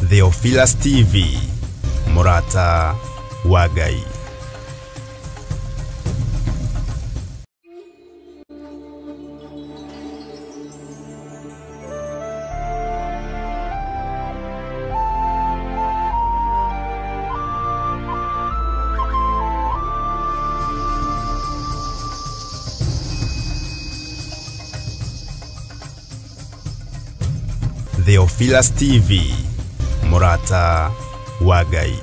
Theophilus TV, Murata wa Ngai. Theophilus TV, Murata wa Ngai.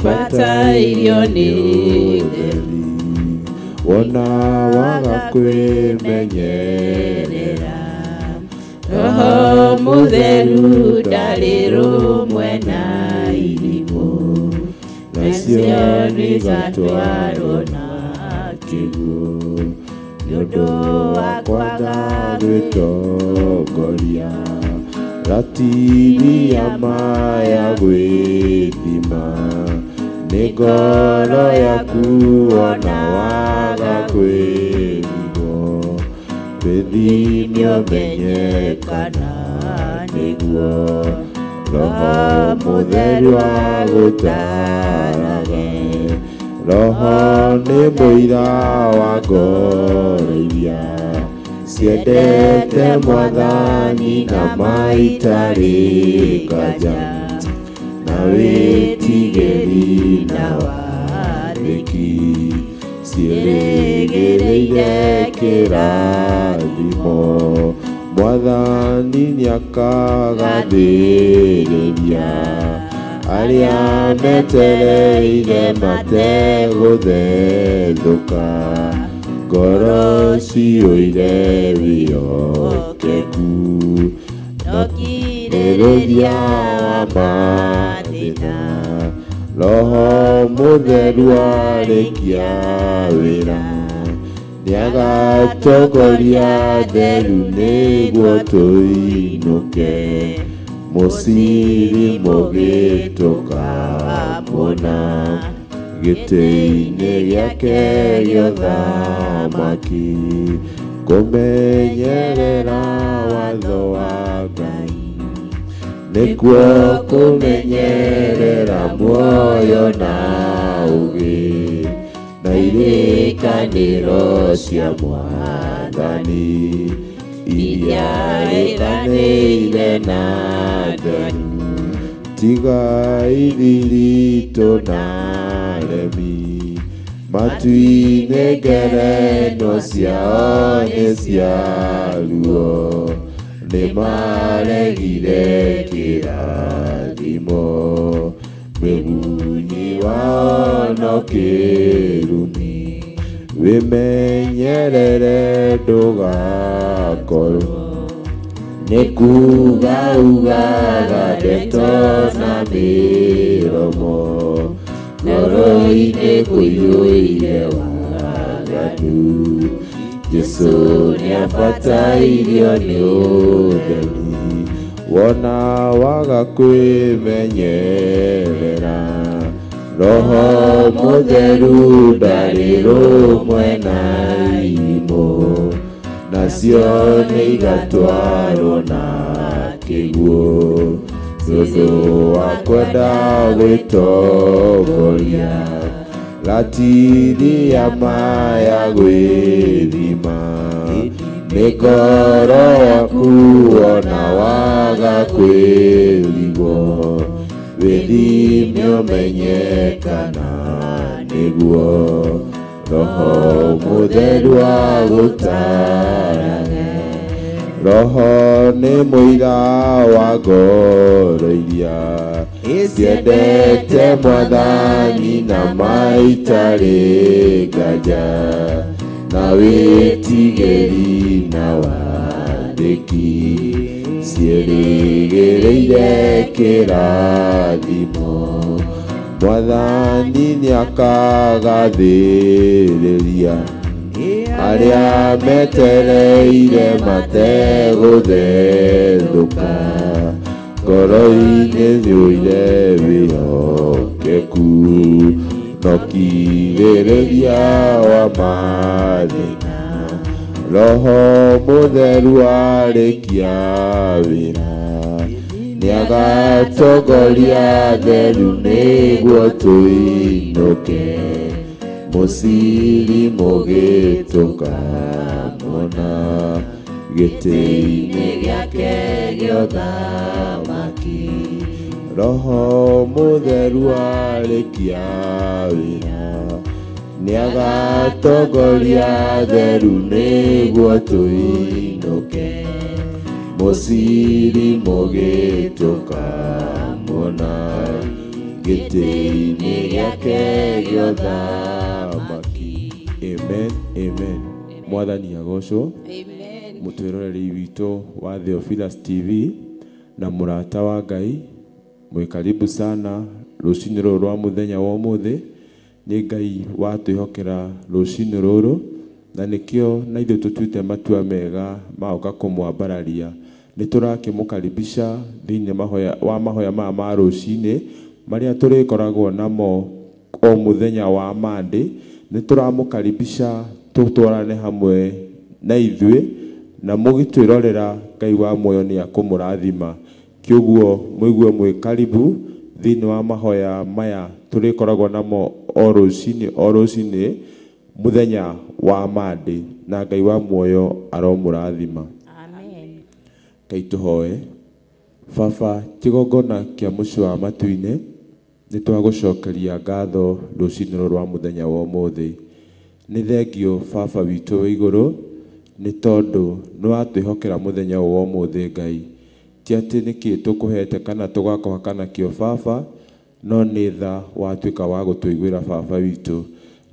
Fata ilioni wana waga kwimenyerera roho mutheru ndariru mwena ilimu nacio nigatwarwo na kĩguũ nĩũndũ wa kwaga gwĩtongoria ratiria maya gwĩthima nĩ ngoro yaku ona waga kwĩrigwo wĩthime ũmenye kana nĩguo roho mũtheru agũtarage roho nĩ mũira wa ngoro iria ciendete Mwathani na maitarĩ nganja na wĩtigĩri na warĩki ciĩrĩgĩrĩire kĩrathimo Mwathani nĩakagathĩrĩria arĩa metereire mategũthethũka ngoro ciyũire wĩhokeku no kĩrĩrĩria wa mathĩna roho mũtheru arĩkia wĩra nĩagatongoria theru nĩguo tũinũke mũciri mũgĩtũkamũna gĩtĩ-inĩ gĩake gĩa ũthamaki kũmenyerera watho wa Ngai nĩkuo kũmenyerera muoyo na ũgĩ na irĩkanĩro cia Mwathani iria rĩranĩire na Ngai tiga ithiritũ na remi matu-inĩ ngerenwa ciao nĩ cia ruo nĩ maregire kĩrathimo mĩgunyi wao no kĩrumi wĩmenyerere ndũgakorwo nĩ kuuga ugaga ndeto na mĩromo ngoro-inĩ kũiyũire waganu Jesũ nĩabatairio nĩ ũtheri wona waga kwĩmenyerera roho mũtheru ndarĩ rũmwe na imo nacio nĩigatwarwo na kĩguũ nĩũndũ wa kwenda gwĩtongoria ratiria maya gwĩthima nĩ ngoro yaku ona waga kwĩrigwo wĩthime ũmenye kana nĩguo roho mũtheru agũtarage roho nĩ mũira wa ngoro iria ciendete Mwathani na maitarĩ nganja na wĩtigĩri na warĩki ciĩrĩgĩrĩire kĩrathimo Mwathani nĩakagathĩrĩria arĩa metereire mategũthethũka ngoro-inĩ yũire wĩhokeku wĩhokeku no kirĩrĩria wa mathĩna Roho Mũtheru arĩkia wĩra nĩagatongoria theru nĩguo tũinũke mũciri mũgĩtũkamona gĩtĩ-inĩ gĩake gĩa ũthamaki Roho Mũtheru arĩkia wĩra nĩagatongoria theru nĩguo tũinũke mũciri mũgĩtũkamona gĩtĩ-inĩ gĩake gĩa ũthamaki. Amen, amen. Mwathani agocwo. Amen. Mũtwĩroreri witũ wa Theophilus TV na mũrata wa Ngai mwĩ karibu sana rũcinĩ rũrũ rwa mũthenya wa ũmũthĩ. Nĩ Ngai watwĩhokera rũcinĩ rũrũ na nĩkĩo na ithuĩ tũtuĩte matua mega maoka kũmwambararia. Nĩtũrakĩmũkaribisha thĩinĩ wa mahoya maya ma rũcinĩ marĩa tũrĩkoragwo namo o mũthenya wa Monday. Nĩtũramũkaribisha tũtwarane hamwe na ithuĩ na mũgĩtwĩrorera Ngai wa muoyo nĩ akũmũrathima. Kĩoguo mũigue mwĩ karibu thĩinĩ wa mahoya maya tũrĩkoragwo namo o rũcinĩ mũthenya wa Monday na Ngai wa muoyo aromũrathima. Amen. Ngai tũhoe. Baba, kĩgongona kĩa mũciĩ wa matu-inĩ nĩtwagũcokeria ngatho rũcinĩ rũrũ rwa mũthenya wa ũmũthĩ. Nĩ thengio Baba witũ wa igũrũ nĩ tondũ nĩwatwĩhokera mũthenya wa ũmũthĩ Ngai. Ti atĩ nĩkĩ tũkũhete kana tũgakoha nakĩo Baba, no nĩ tha watuĩka wa gũtũiguĩra Baba witũ.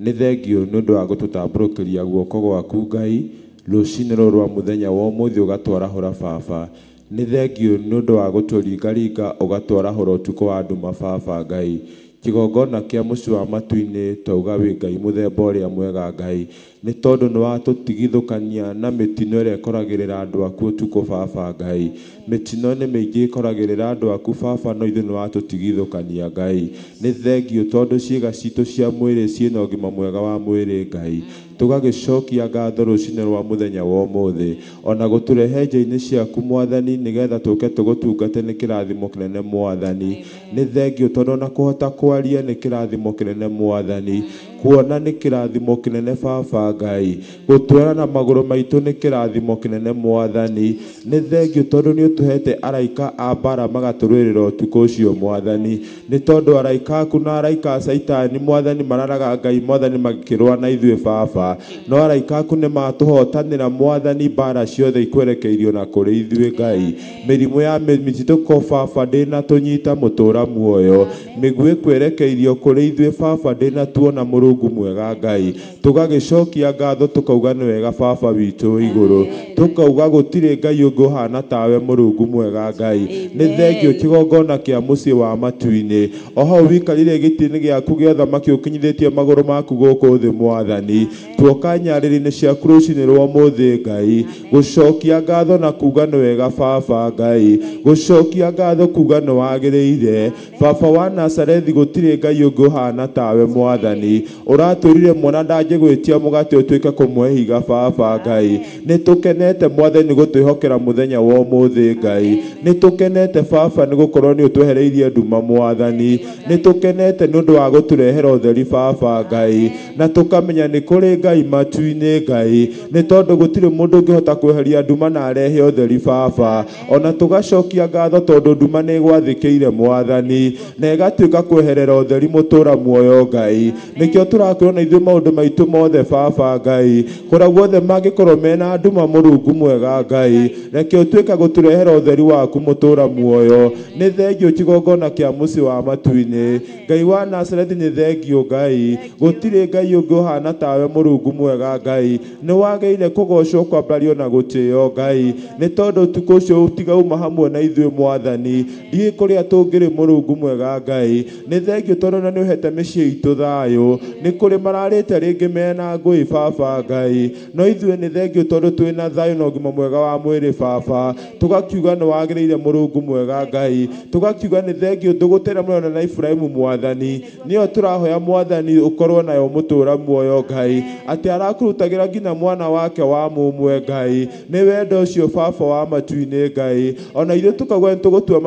Nĩ thengio nĩ ũndũ wa gũtũtambũrũkĩria guoko gwaku Ngai rũcinĩ rũrũ rwa mũthenya wa ũmũthĩ ũgatwarahũra Baba. Nĩ thengio nĩ ũndũ wa gũtũringaringa ũgatwarahũra ũtukũ wa nduma Baba Ngai. Kĩgongona kĩa mũciĩ wa matu-inĩ twauga wĩ Ngai mũthemba ũrĩa mwega Ngai, nĩ tondũ nĩwatũtigithũkania na mĩtino ĩrĩa ĩkoragĩrĩra andũ aku ũtukũ Baba Ngai. Mĩtino nĩ mĩingĩ ĩkoragĩrĩra andũ aku Baba, no ithuĩ nĩwatũtigithũkania Ngai. Nĩ thengio tondũ ciĩga citũ cia mwĩrĩ ciĩna ũgima mwega wa mwĩrĩ Ngai. Tũgagĩcokia ngatho rũcinĩ rwa mũthenya wa ũmũthĩ ona gũtũrehe nja-inĩ ciaku Mwathani nĩgetha tũke tũgũtungate nĩ kĩrathimo kĩnene Mwathani. Nĩ thengio tondũ ona kũhota kwaria nĩ kĩrathimo kĩnene Mwathani. Kuona nĩ kĩrathimo kĩnene Baba Ngai. Gũtwara na magũrũ maitũ nĩ kĩrathimo kĩnene Mwathani. Nĩ thengio tondũ nĩ ũtũhete araika a mbara magatũrũĩrĩra ũtukũ ũcio Mwathani. Nĩ tondũ araika aku na araika a Saitani Mwathani mararaga Ngai Mwathani magĩkĩrũa na ithuĩ Baba. No araika aku nĩ matũhotanĩra Mwathani mbara ciothe ikwerekeirio na kũrĩ ithuĩ Ngai. Mĩrimũ ya mĩtitũko Baba ndĩnatũnyita mũtũra muoyo. Mĩguĩ ĩkwerekeirio kũrĩ ithuĩ Baba ndĩnatuona Mũrungu mwega Ngai. Tũgagĩcokia ngatho tũkauga nĩ wega Baba witũ igũrũ. Tũkauga gũtirĩ Ngai ũngĩ ũhana tawe Mũrungu mwega Ngai. Nĩ thengio kĩgongona kĩa mũciĩ wa matu-inĩ. O hau wikarire gĩtĩ-inĩ gĩaku gĩa ũthamaki ũkinyithĩtie magũrũ maku gũkũ thĩ Mwathani. Tuoka nyarĩrĩ-inĩ ciaku rũcinĩ rwa ũmũthĩ Ngai. Gũcokia ngatho na kuga nĩ wega Baba Ngai. Gũcokia ngatho kuga nĩ wagĩrĩire. Baba wa Nazarethi gũtirĩ Ngai ũngĩ ũhana tawe Mwathani. Ũratwĩrire mwana ndangĩgwĩtia mũgate ũtuĩke kũmwe higa Baba Ngai. Nĩtũkenete Mwathani gũtwĩhokera mũthenya wa ũmũthĩ Ngai. Nĩtũkenete Baba nĩgũkorwo nĩ ũtwehereirie nduma Mwathani. Nĩtũkenete nĩ ũndũ wa gũtũrehera ũtheri Baba Ngai. Na tũkamenya nĩ kũrĩ Ngai matu-inĩ Ngai. Nĩ tondũ gũtirĩ mũndũ ũngĩhota kweheria nduma na arehe ũtheri Baba. Ona tũgacokia ngatho tondũ nduma nĩ ĩgwathĩkĩire Mwathani na ĩgatuĩka kweherera ũtheri mũtũra muoyo Ngai. Nĩkĩo tũrakwĩrwo na ithuĩ maũndũ maitũ mothe Baba Ngai. Kũrĩa guothe mangĩkorwo mena nduma Mũrungu mwega Ngai. Rekĩ ũtuĩke gũtũrehera ũtheri waku mũtũra muoyo. Nĩ thengio kĩgongona kĩa mũciĩ wa matu-inĩ. Ngai wa Nazarethi nĩ thengio Ngai. Gũtirĩ Ngai ũngĩ ũhana tawe Mũrungu mwega Ngai. Nĩ wagĩrĩire kũgocwo kwambario na gũtĩo Ngai. Nĩ tondũ ũtukũ ũcio ũtigauma hamwe na ithuĩ Mwathani. Ndiĩ kũrĩa tũngĩrĩ Mũrungu mwega Ngai. Nĩ thengio tondũ na nĩ ũhete mĩciĩ itũ thayũ. Nĩ nĩ kũrĩ mararĩte rĩngĩ mena ngũĩ baba Ngai, no ithuĩ nĩ thengio tondũ twĩna thayũ na ũgima mwega wa mwĩrĩ baba, tũgakiuga nĩ wagĩrĩire Mũrungu mwega Ngai, tũgakiuga nĩ thengio ndũgũtĩra mũno na Ibrahimu Mwathani, nĩyo tũrahoya Mwathani ũkorwo nayo mũtũra muoyo Ngai, atĩ arakũrutagĩra nginya mwana wake wa mũmwe Ngai, nĩ wendo ũcio baba wa matu-inĩ Ngai, ona ithuĩ tukauga nĩ tũgũtua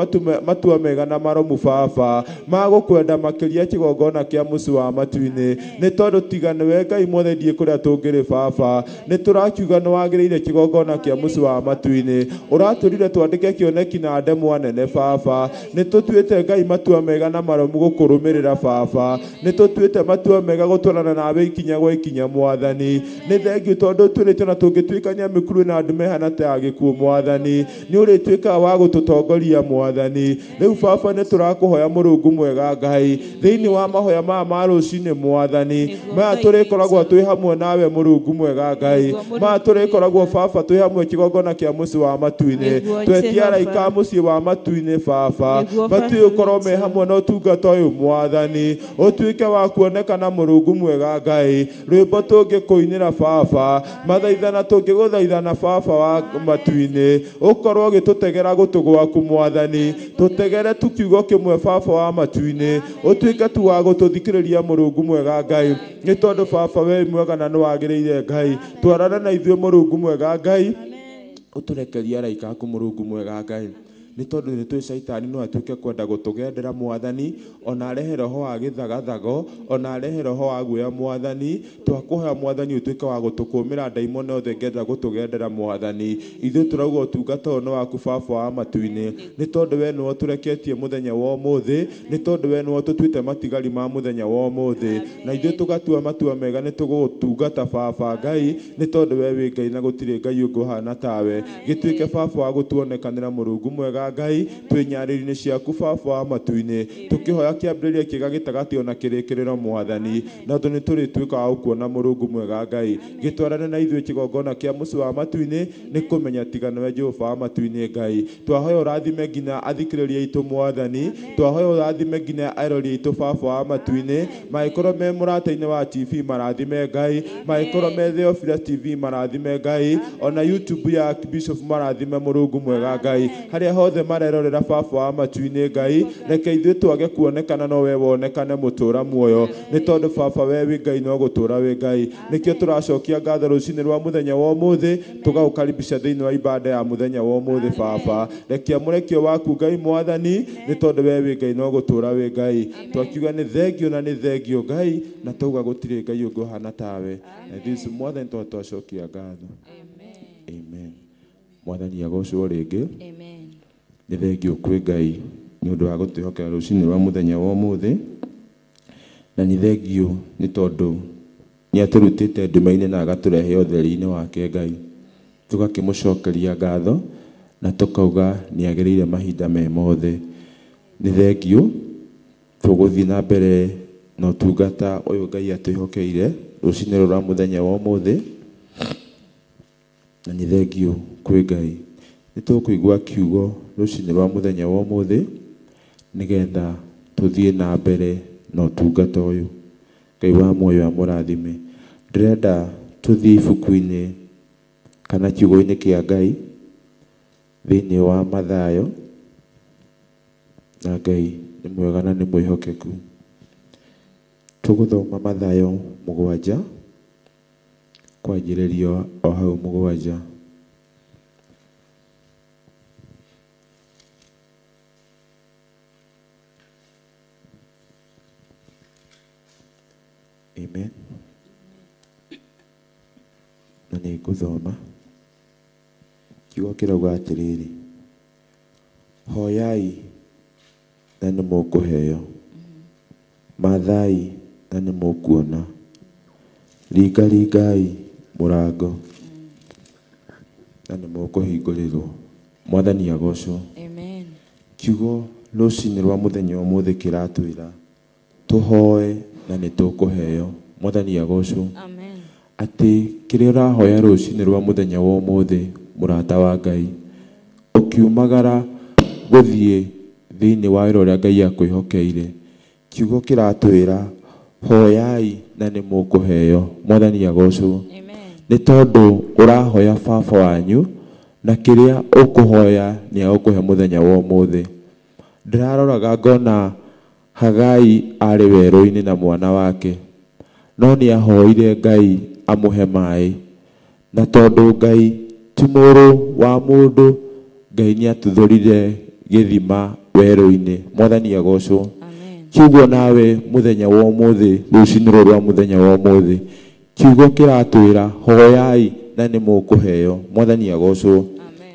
matua mega na maromu baba magũkwenda makĩria kĩgongona kĩa mũci wa matu-inĩ, nĩ tondũ tiga nĩwe Ngai mwothe ndiĩ kũrĩa tũngĩrĩ baba, nĩ tũrakiuga nĩ wagĩrĩire kĩgongona kĩa mũci wa matu-inĩ, ũratũrire twandĩke kĩoneki na ndemwa nene baba, nĩ tũtuĩte Ngai matua mega na maromu gũkũrũmĩrĩra baba, nĩ tũtuĩte matua mega gũtwarana nawe ikinya gwa ikinya Mwathani, nĩ thengiũ tondũ tũrĩte na tũngĩtuĩkania mĩkuru na andũ mehana ta gĩkuũ Mwathani, nĩ ũrĩtuĩkaga wa gũtũtongoria Mwathani. Rĩu baba nĩ tũrakũhoya Mũrungu mwega Ngai, thĩinĩ wa mahoya maya ma rũcinĩ Mwathani, maya tũrĩkoragwo twĩ hamwe nawe Mũrungu mwega Ngai, maya tũrĩkoragwo baba twĩ hamwe kĩgongona kĩa mũci wa matu-inĩ, twetia araika mũciĩ wa matu-inĩ baba, matuĩ ũkorwo me hamwe na ũtungata ũyũ Mwathani, ũtuĩke wa kuonekana Mũrungu mwega Ngai, rwĩmbo tũngĩkũinĩra baba, mathaithana tũngĩgũthaithana baba wa matu-inĩ, ũkorwo ũgĩtũtegera gũtũ gwaku Mwathani, tũtegere tukiugo kĩmwe baba wa matu-inĩ, ũtuĩke tu wa gũtũthikĩrĩria Mũrungu mwega Ngai, nĩ tondũ baba we mwega na nĩ wagĩrĩire Ngai, twarana na ithuĩ Mũrungu mwega Ngai, ũtũrekerie araika aku Mũrungu mwega Ngai, nĩ tondũ nĩ tũĩ Shaitani no atuĩke kwenda gũtũgendera Mwathani, ona arehe roho wa gĩthagathago, ona arehe roho wa guoya Mwathani, twakũhoya Mwathani ũtuĩke wa gũtũkũmĩra ndaimono yothe ngenda gũtũgendera Mwathani, ithuĩ tũrauga ũtungata ũyũ nĩ waku baba wa matu-inĩ, nĩ tondũ we nĩwe ũtũreketie mũthenya wa ũmũthĩ, nĩ tondũ we nĩwe ũtũtuĩte matigari ma mũthenya wa ũmũthĩ, na ithuĩ tũgatua matua mega nĩ tũgũtungata baba Ngai, nĩ tondũ we wĩ Ngai na gũtirĩ Ngai ũngĩ ũhana tawe, gĩtuĩke baba wa gũtuonekanĩra Mũrungu mwega Ngai, twĩnyarĩri-inĩ ciaku baba wa matu-inĩ, tũkĩhoya kĩambĩrĩria kĩega gĩtagatĩ ona kĩrĩkĩrĩro Mwathani, na tondũ nĩ tũrĩtuĩka wa gũkuona Mũrungu mwega Ngai, gĩtwarane na ithuĩ kĩgongona kĩa mũci wa matu-inĩ, nĩ kũmenya tiga nĩwe Jehova wa matu-inĩ Ngai, twahoya ũrathime nginya athikĩrĩria aitũ Mwathani, twahoya ũrathime nginya airori aitũ baba wa matu-inĩ, mangĩkorwo me mũrata-inĩ wa TV marathime Ngai, mangĩkorwo me Theophilus TV marathime Ngai, ona YouTube ya Bishop marathime Mũrungu mwega Ngai, harĩa hothe marerorera baba wa matu-inĩ Ngai, reke ithuĩ twage kuonekana no we wonekane mũtũra muoyo, nĩ tondũ baba we wĩ Ngai no gũtũra wĩ Ngai, nĩkĩo tũracokia ngatho rũcinĩ rwa mũthenya wa ũmũthĩ, tũgagũkaribisha thĩinĩ wa ibada ya mũthenya wa ũmũthĩ baba, reke mũrekio waku Ngai Mwathani, nĩ tondũ we wĩ Ngai no gũtũra wĩ Ngai, twakiuga nĩ thengio na nĩ thengio Ngai, na tauga gũtirĩ Ngai ũngĩ ũhana tawe, na ithuĩ Mwathani twacokia ngatho. Amen. Mwathani agocwo rĩngĩ. Amen. Nĩ thengio kwĩ Ngai nĩ ũndũ wa gũtwĩhokera rũcinĩ rwa mũthenya wa ũmũthĩ, na nĩ thengio nĩ tondũ nĩ atũrutĩte nduma-inĩ na agatũrehe ũtheri-inĩ wake Ngai, tũgakĩmũcokeria ngatho na tũkauga nĩ agĩrĩire mahinda me mothe. Nĩ thengio tũgũthiĩ na mbere na ũtungata ũyũ Ngai atwĩhokeire rũcinĩ rwa mũthenya wa ũmũthĩ, na nĩ thengio kwĩ Ngai nĩ tũkũigua kiugo rũcinĩ rwa mũthenya wa ũmũthĩ, nĩgetha tũthiĩ na mbere na ũtungata ũyũ. Ngai wa muoyo amũrathime. Ndĩrenda tũthiĩ ibuku-inĩ kana kiugo-inĩ kĩa Ngai thĩinĩ wa Mathayo, na Ngai nĩ mwega na nĩ mwĩhokeku. Tũgũthoma Mathayo 7 kwanjĩrĩrio o hau 7. Amen. Na nĩ ngũthoma kiugo kĩrauga atĩrĩrĩ, hoyai na nĩ mũkũheo, mathai na nĩ mũkuona, ringaringai mũrango na nĩ mũkũhingũrĩrwo. Mwathani agocwo. Amen. Kiugo rũcinĩ rwa mũthenya ũmũthĩ kĩratwĩra tũhoe na nĩ tũkũheo. Mwathani agocwo. Amen. Atĩ kĩrĩa ũrahoya rũcinĩ rwa mũthenya wa ũmũthĩ mũrata wa Ngai, ũkiumagara gũthiĩ thĩinĩ wa wĩra ũrĩa Ngai akwĩhokeire, kiugo kĩratwĩra hoyai na nĩ mũkũheo. Mwathani agocwo. Nĩ tondũ ũrahoya baba wanyu na kĩrĩa ũkũhoya nĩ agũkũhe mũthenya wa ũmũthĩ. Ndĩraroraga ngona Hagai arĩ werũ-inĩ na mwana wake, no nĩ ahoire Ngai amũhe maĩ, na tondũ Ngai ti mũrũ wa mũndũ, Ngai nĩ atuthũrire gĩthima werũ-inĩ. Mwathani agocwo. Kiugo nawe mũthenya wa ũmũthĩ, rũcinĩ rwa mũthenya wa ũmũthĩ, kiugo kĩratwĩra hoyai na nĩ mũkũheo. Mwathani agocwo.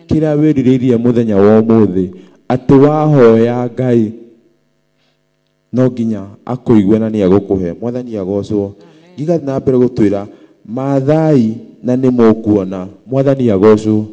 Kĩrĩa wĩrirĩirie mũthenya wa ũmũthĩ atĩ wahoya Ngai no nginya akũigue na nĩ agũkũhe. Mwathani agocwo. Gigathiĩ na mbere gũtwĩra mathai na nĩ mũkuona. Mwathani agocwo.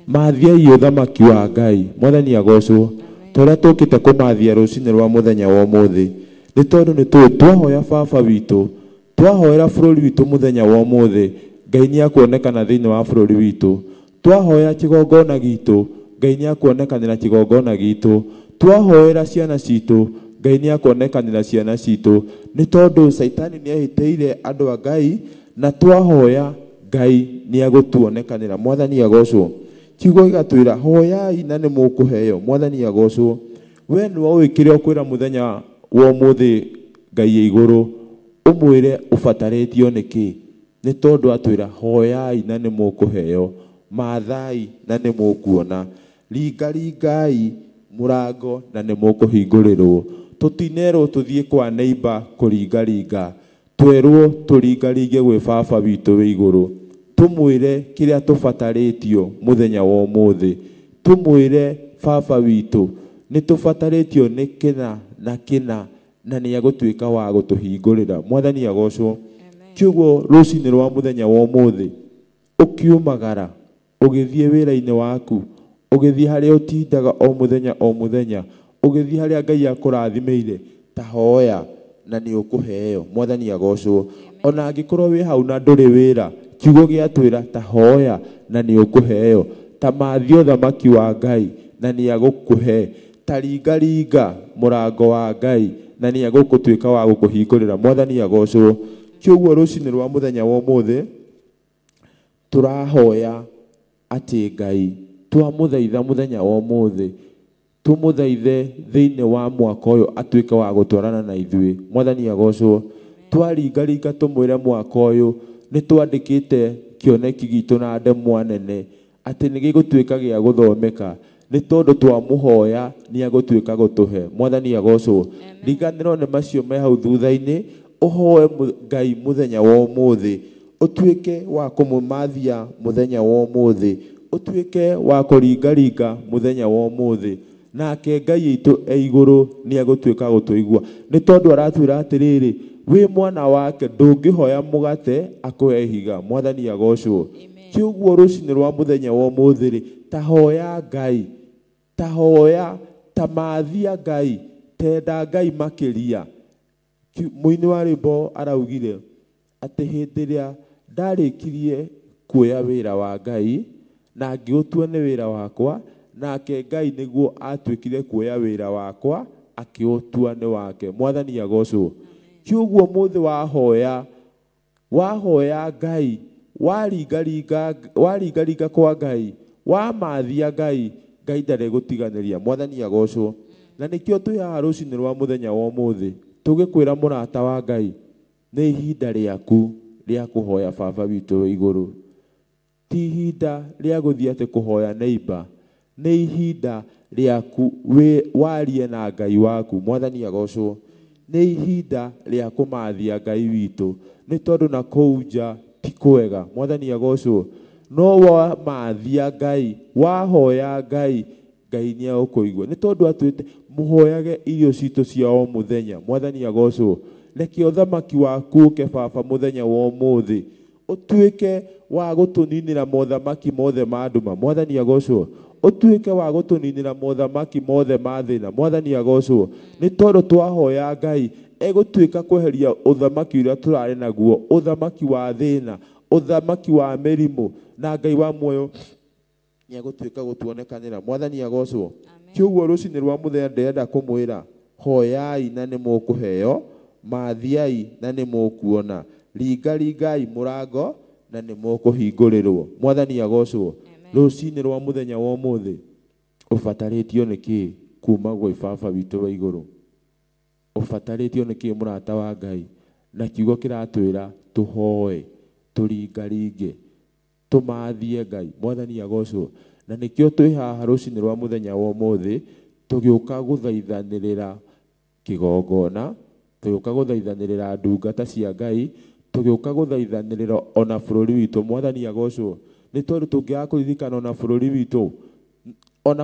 Mathiai ũthamaki wa Ngai. Mwathani agocwo. Tũrĩa tũkĩte kũmathia rũcinĩ rwa mũthenya wa ũmũthĩ nĩ tondũ nĩ tũĩ twahoya baba witũ, twahoera bũrũri witũ mũthenya wa ũmũthĩ, Ngai nĩ akuonekana thĩinĩ wa bũrũri witũ. Twahoya kĩgongona gitũ, Ngai nĩ akuonekanĩra kĩgongona gitũ. Twahoera ciana citũ, Ngai nĩ akuonekanĩra ciana citũ. Nĩ tondũ Saitani nĩ ehĩtĩire andũ a Ngai, na twahoya Ngai nĩ agũtuonekanĩra. Mwathani agocwo. Kiugo gĩgatwĩra hoyai na nĩ mũkũheo. Mwathani agocwo. We nĩ waũĩ kĩrĩa ũkwĩra mũthenya wa ũmũthĩ Ngai ya igũrũ, ũmwĩre ũbatarĩtio nĩkĩ. Nĩ tondũ atwĩra hoyai na nĩ mũkũheo, mathai na nĩ mũkuona, ringaringai mũrango na nĩ mũkũhingũrĩrwo. Tũtinerwo tũthiĩ kwa neighbor kũringaringa, twerwo tũringaringe gwĩ baba witũ wĩ igũrũ. Tumwĩre kĩrĩa tũbatarĩtio mũthenya wa ũmũthĩ. Tumwĩre baba witũ nĩ tũbatarĩtio nĩ kĩna na kĩna, na nĩ agũtuĩka wa gũtũhingũrĩra. Mwathani agocwo. Kiugo rũcinĩ rwa mũthenya wa ũmũthĩ ũkiumagara ũgĩthiĩ wĩra-inĩ waku, ũgĩthiĩ harĩa ũtindaga o mũthenya, ũgĩthiĩ harĩa Ngai akũrathimĩire, ta hoya na nĩ ũkũheo. Mwathani agocwo. Ona angĩkorwo wĩ hau na ndũrĩ wĩra, kiugo gĩatwĩra ta hoya na nĩ ũkũheo, ta mathia ũthamaki wa Ngai na nĩ agũkũhe, ta ringaringa mũrango wa Ngai na nĩ agũtuĩka wa gũkũhingũrĩra. Mwathani agocwo. Kiugo rũcinĩ rwa mũthenya wa ũmũthĩ tũrahoya atĩ Ngai twamũthaitha mũthenya wa ũmũthĩ, tũmũthaithe thĩinĩ wa mwaka ũyũ atuĩke wa gũtwarana na ithuĩ. Mwathani agocwo. Twaringaringa tũmwĩre mwaka ũyũ nĩ twandĩkĩte kĩoneki gitũ na ndemwa nene atĩ nĩ gĩgũtuĩka gĩa gũthomeka, nĩ tondũ twamũhoya nĩ agũtuĩka gũtũhe. Mwathani agocwo. Riganĩrwo nĩ macio me hau thutha-inĩ, ũhoe Ngai mũthenya wa ũmũthĩ, ũtuĩke wa kũmũmathia mũthenya wa ũmũthĩ, ũtuĩke wa kũringaringa mũthenya wa ũmũthĩ, nake Ngai witũ e igũrũ nĩ agũtuĩka gũtũigua. Nĩ tondũ aratwĩra atĩrĩrĩ, wĩ mwana wake ndũngĩhoya mũgate akũhe ihiga. Mwathani agocwo. Kiugo rũcinĩ rwa mũthenya wa ũmũthĩ, ta hoya Ngai, ta hoya, ta mathia Ngai, tenda Ngai makĩria. Mũini wa rwĩmbo araugire atĩ hĩndĩ ĩrĩa ndarĩkirie kuoya wĩra wa Ngai na ngĩũtua nĩ wĩra wakwa, nake Ngai nĩguo atuĩkire kuoya wĩra wakwa akĩũtua nĩ wake. Mwathani agocwo. Kiugo mũthĩ wahoya Ngai, waringaringa kwa Ngai, wamathia Ngai, Ngai ndarĩ gũtiganĩria. Mwathani agocwo. Na nĩkĩo twĩ haha rũcinĩ rwa mũthenya wa ũmũthĩ tũgĩkwĩra mũrata wa Ngai, nĩ ihinda rĩaku rĩa kũhoya baba witũ wĩ igũrũ. Ti ihinda rĩa gũthiĩ atĩ kũhoya neighbor, nĩ ihinda rĩaku warie na Ngai waku. Mwathani agocwo. Nĩ ihinda rĩa kũmathia Ngai witũ, nĩ tondũ na kũu nja ti kwega. Mwathani agocwo. No wamathia Ngai, wahoya Ngai, Ngai nĩ agũkũigua. Nĩ tondũ atwĩte mũhoyage irio citũ cia o mũthenya. Mwathani agocwo. Reke ũthamaki waku ũke baba mũthenya wa ũmũthĩ, ũtuĩke wa gũtũninĩra mothamaki mothe ma nduma. Mwathani agocwo. Ũtuĩke wa gũtũninĩra mothamaki mothe ma thĩna. Mwathani agocwo. Nĩ tondũ twahoya Ngai egũtuĩka kweheria ũthamaki ũrĩa tũrarĩ naguo, ũthamaki wa thĩna, ũthamaki wa mĩrimũ, na Ngai wa muoyo nĩ agũtuĩka gũtuonekanĩra. Mwathani agocwo. Kiugo rũcinĩ rwa mũthenya ndĩrenda kũmwĩra hoyai na nĩ mũkũheo, mathiai na nĩ mũkuona, ringai mũrango na nĩ mũkũhingũrĩrwo. Mwathani agocwo. Rũcinĩ rwa mũthenya wa ũmũthĩ ũbatarĩtio nĩkĩ kuma gwĩ baba witũ wa igũrũ? Ũbatarĩtio nĩkĩ mũrata wa Ngai? Na kiugo kĩratwĩra tũhoe, tũringaringe, tũmathie Ngai. Mwathani agocwo. Na nĩkĩo twĩ haha rũcinĩ rwa mũthenya wa ũmũthĩ tũgĩũka gũthaithanĩrĩra kĩgongona, tũgĩũka gũthaithanĩrĩra ndungata cia Ngai, tũgĩũka gũthaithanĩrĩra ona bũrũri witũ. Mwathani agocwo. Nĩ tondũ tũngĩaga kũririkana ona bũrũri witũ, ona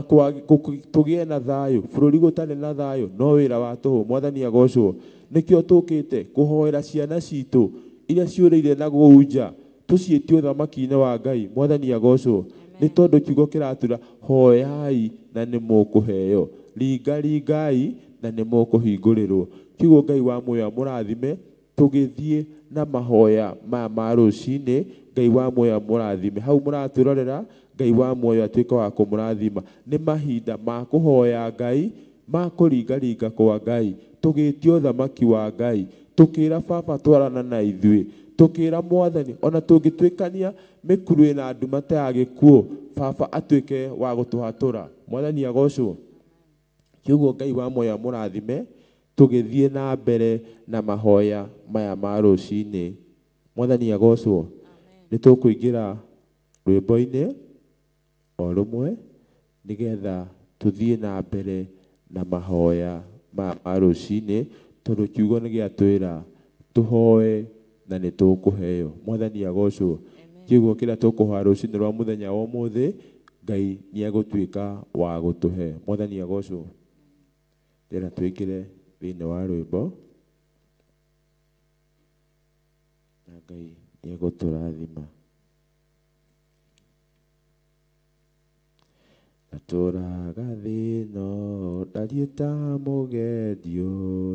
tũgĩe na thayũ, bũrũri gũtarĩ na thayũ no wĩra wa tũhũ. Mwathani agocwo. Nĩkĩo tũkĩte kũhoera ciana citũ iria ciũrĩire na gũu nja, tũciĩtie ũthamaki-inĩ wa Ngai. Mwathani agocwo. Nĩ tondũ kiugo kĩratwĩra hoyai na nĩ mũkũheo, ringai na nĩ mũkũhingũrĩrwo. Kiugo Ngai wa muoyo amũrathime. Tũgĩthiĩ na mahoya maya ma rũcinĩ, Ngai wa muoyo amũrathime. Hau mũratwĩrorera, Ngai wa muoyo atuĩke wa kũmũrathima. Nĩ mahinda ma kũhoya Ngai, ma kũringaringa kwa Ngai, tũgĩtio ũthamaki wa Ngai, tũkĩra baba twarana na ithuĩ, tũkĩra Mwathani ona tũngĩtuĩkania mĩkuru ĩna nduma ta ya gĩkuũ, baba atuĩke wa gũtũhatũra. Mwathani agocwo. Kiugo Ngai wa muoyo amũrathime. Tũgĩthiĩ na mbere na mahoya maya ma rũcinĩ. Mwathani agocwo. Nĩ tũkũingĩra rwĩmbo-inĩ o rũmwe nĩgetha tũthiĩ na mbere na mahoya ma rũcinĩ, tondũ kiugo nĩ gĩatwĩra tũhoe na nĩ tũkũheo. Mwathani agocwo. Kiugo kĩrĩa tũkũhoya rũcinĩ rwa mũthenya wa ũmũthĩ, Ngai nĩ egũtuĩka wa gũtũhe. Mwathani agocwo. Ndĩra twĩkĩre thĩinĩ wa rwĩmbo na Ngai nĩ egũtũrathima. Natũraga thĩ ĩno ndariĩ ta mũgendio,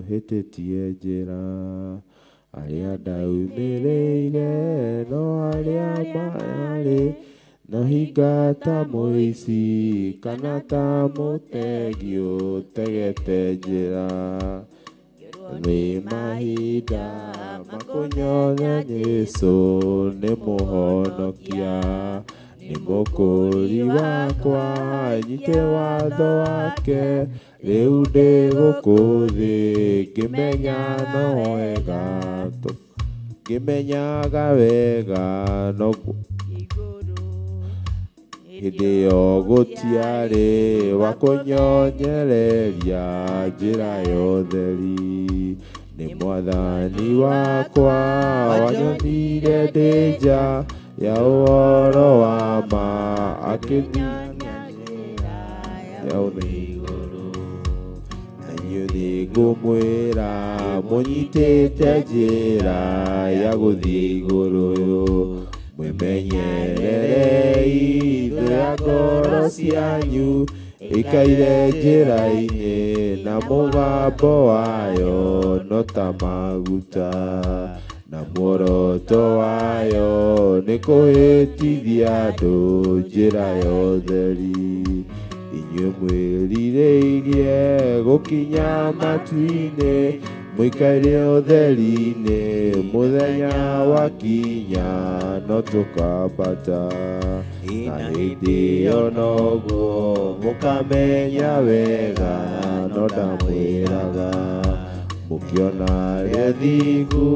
hĩtĩtie njĩra, arĩa ndaumĩrĩire no arĩa marĩ, no hinga ta mũici kana ta mũtegi ũtegete njĩra. Nĩ mahinda makũnyonya Jesũ nĩ mũhonokia, nĩ mũkũri wakwa nyite watho wake, rĩu ndĩ gũkũ thĩ ngĩmenya no wega, ngĩmenyaga wega no hĩndĩ ĩyo gũtiarĩ wa kũnyonyereria njĩra ya ũtheri. Nĩ Mwathani wakwa wanyonire ndĩ nja ya ũhoro wa ma, akĩnyonia njĩra ya igũrũ. Na inyuĩ ngũmwĩra mũnyitĩte njĩra ya gũthiĩ igũrũ, mwĩmenyererei thũ ya ngoro cianyu ĩkaire njĩra-inĩ, na mũgambo wayo no ta maguta, na muoroto wayo nĩ kũhĩtithia andũ njĩra ya ũtheri. Inyuĩ mwĩrirĩirie gũkinya matu-inĩ, mũikaire ũtheri-inĩ, mũthenya wakinya no tũkambata. Na hĩndĩ ĩyo noguo mũkamenya wega no ndamwĩraga, mũkĩona rĩa thingu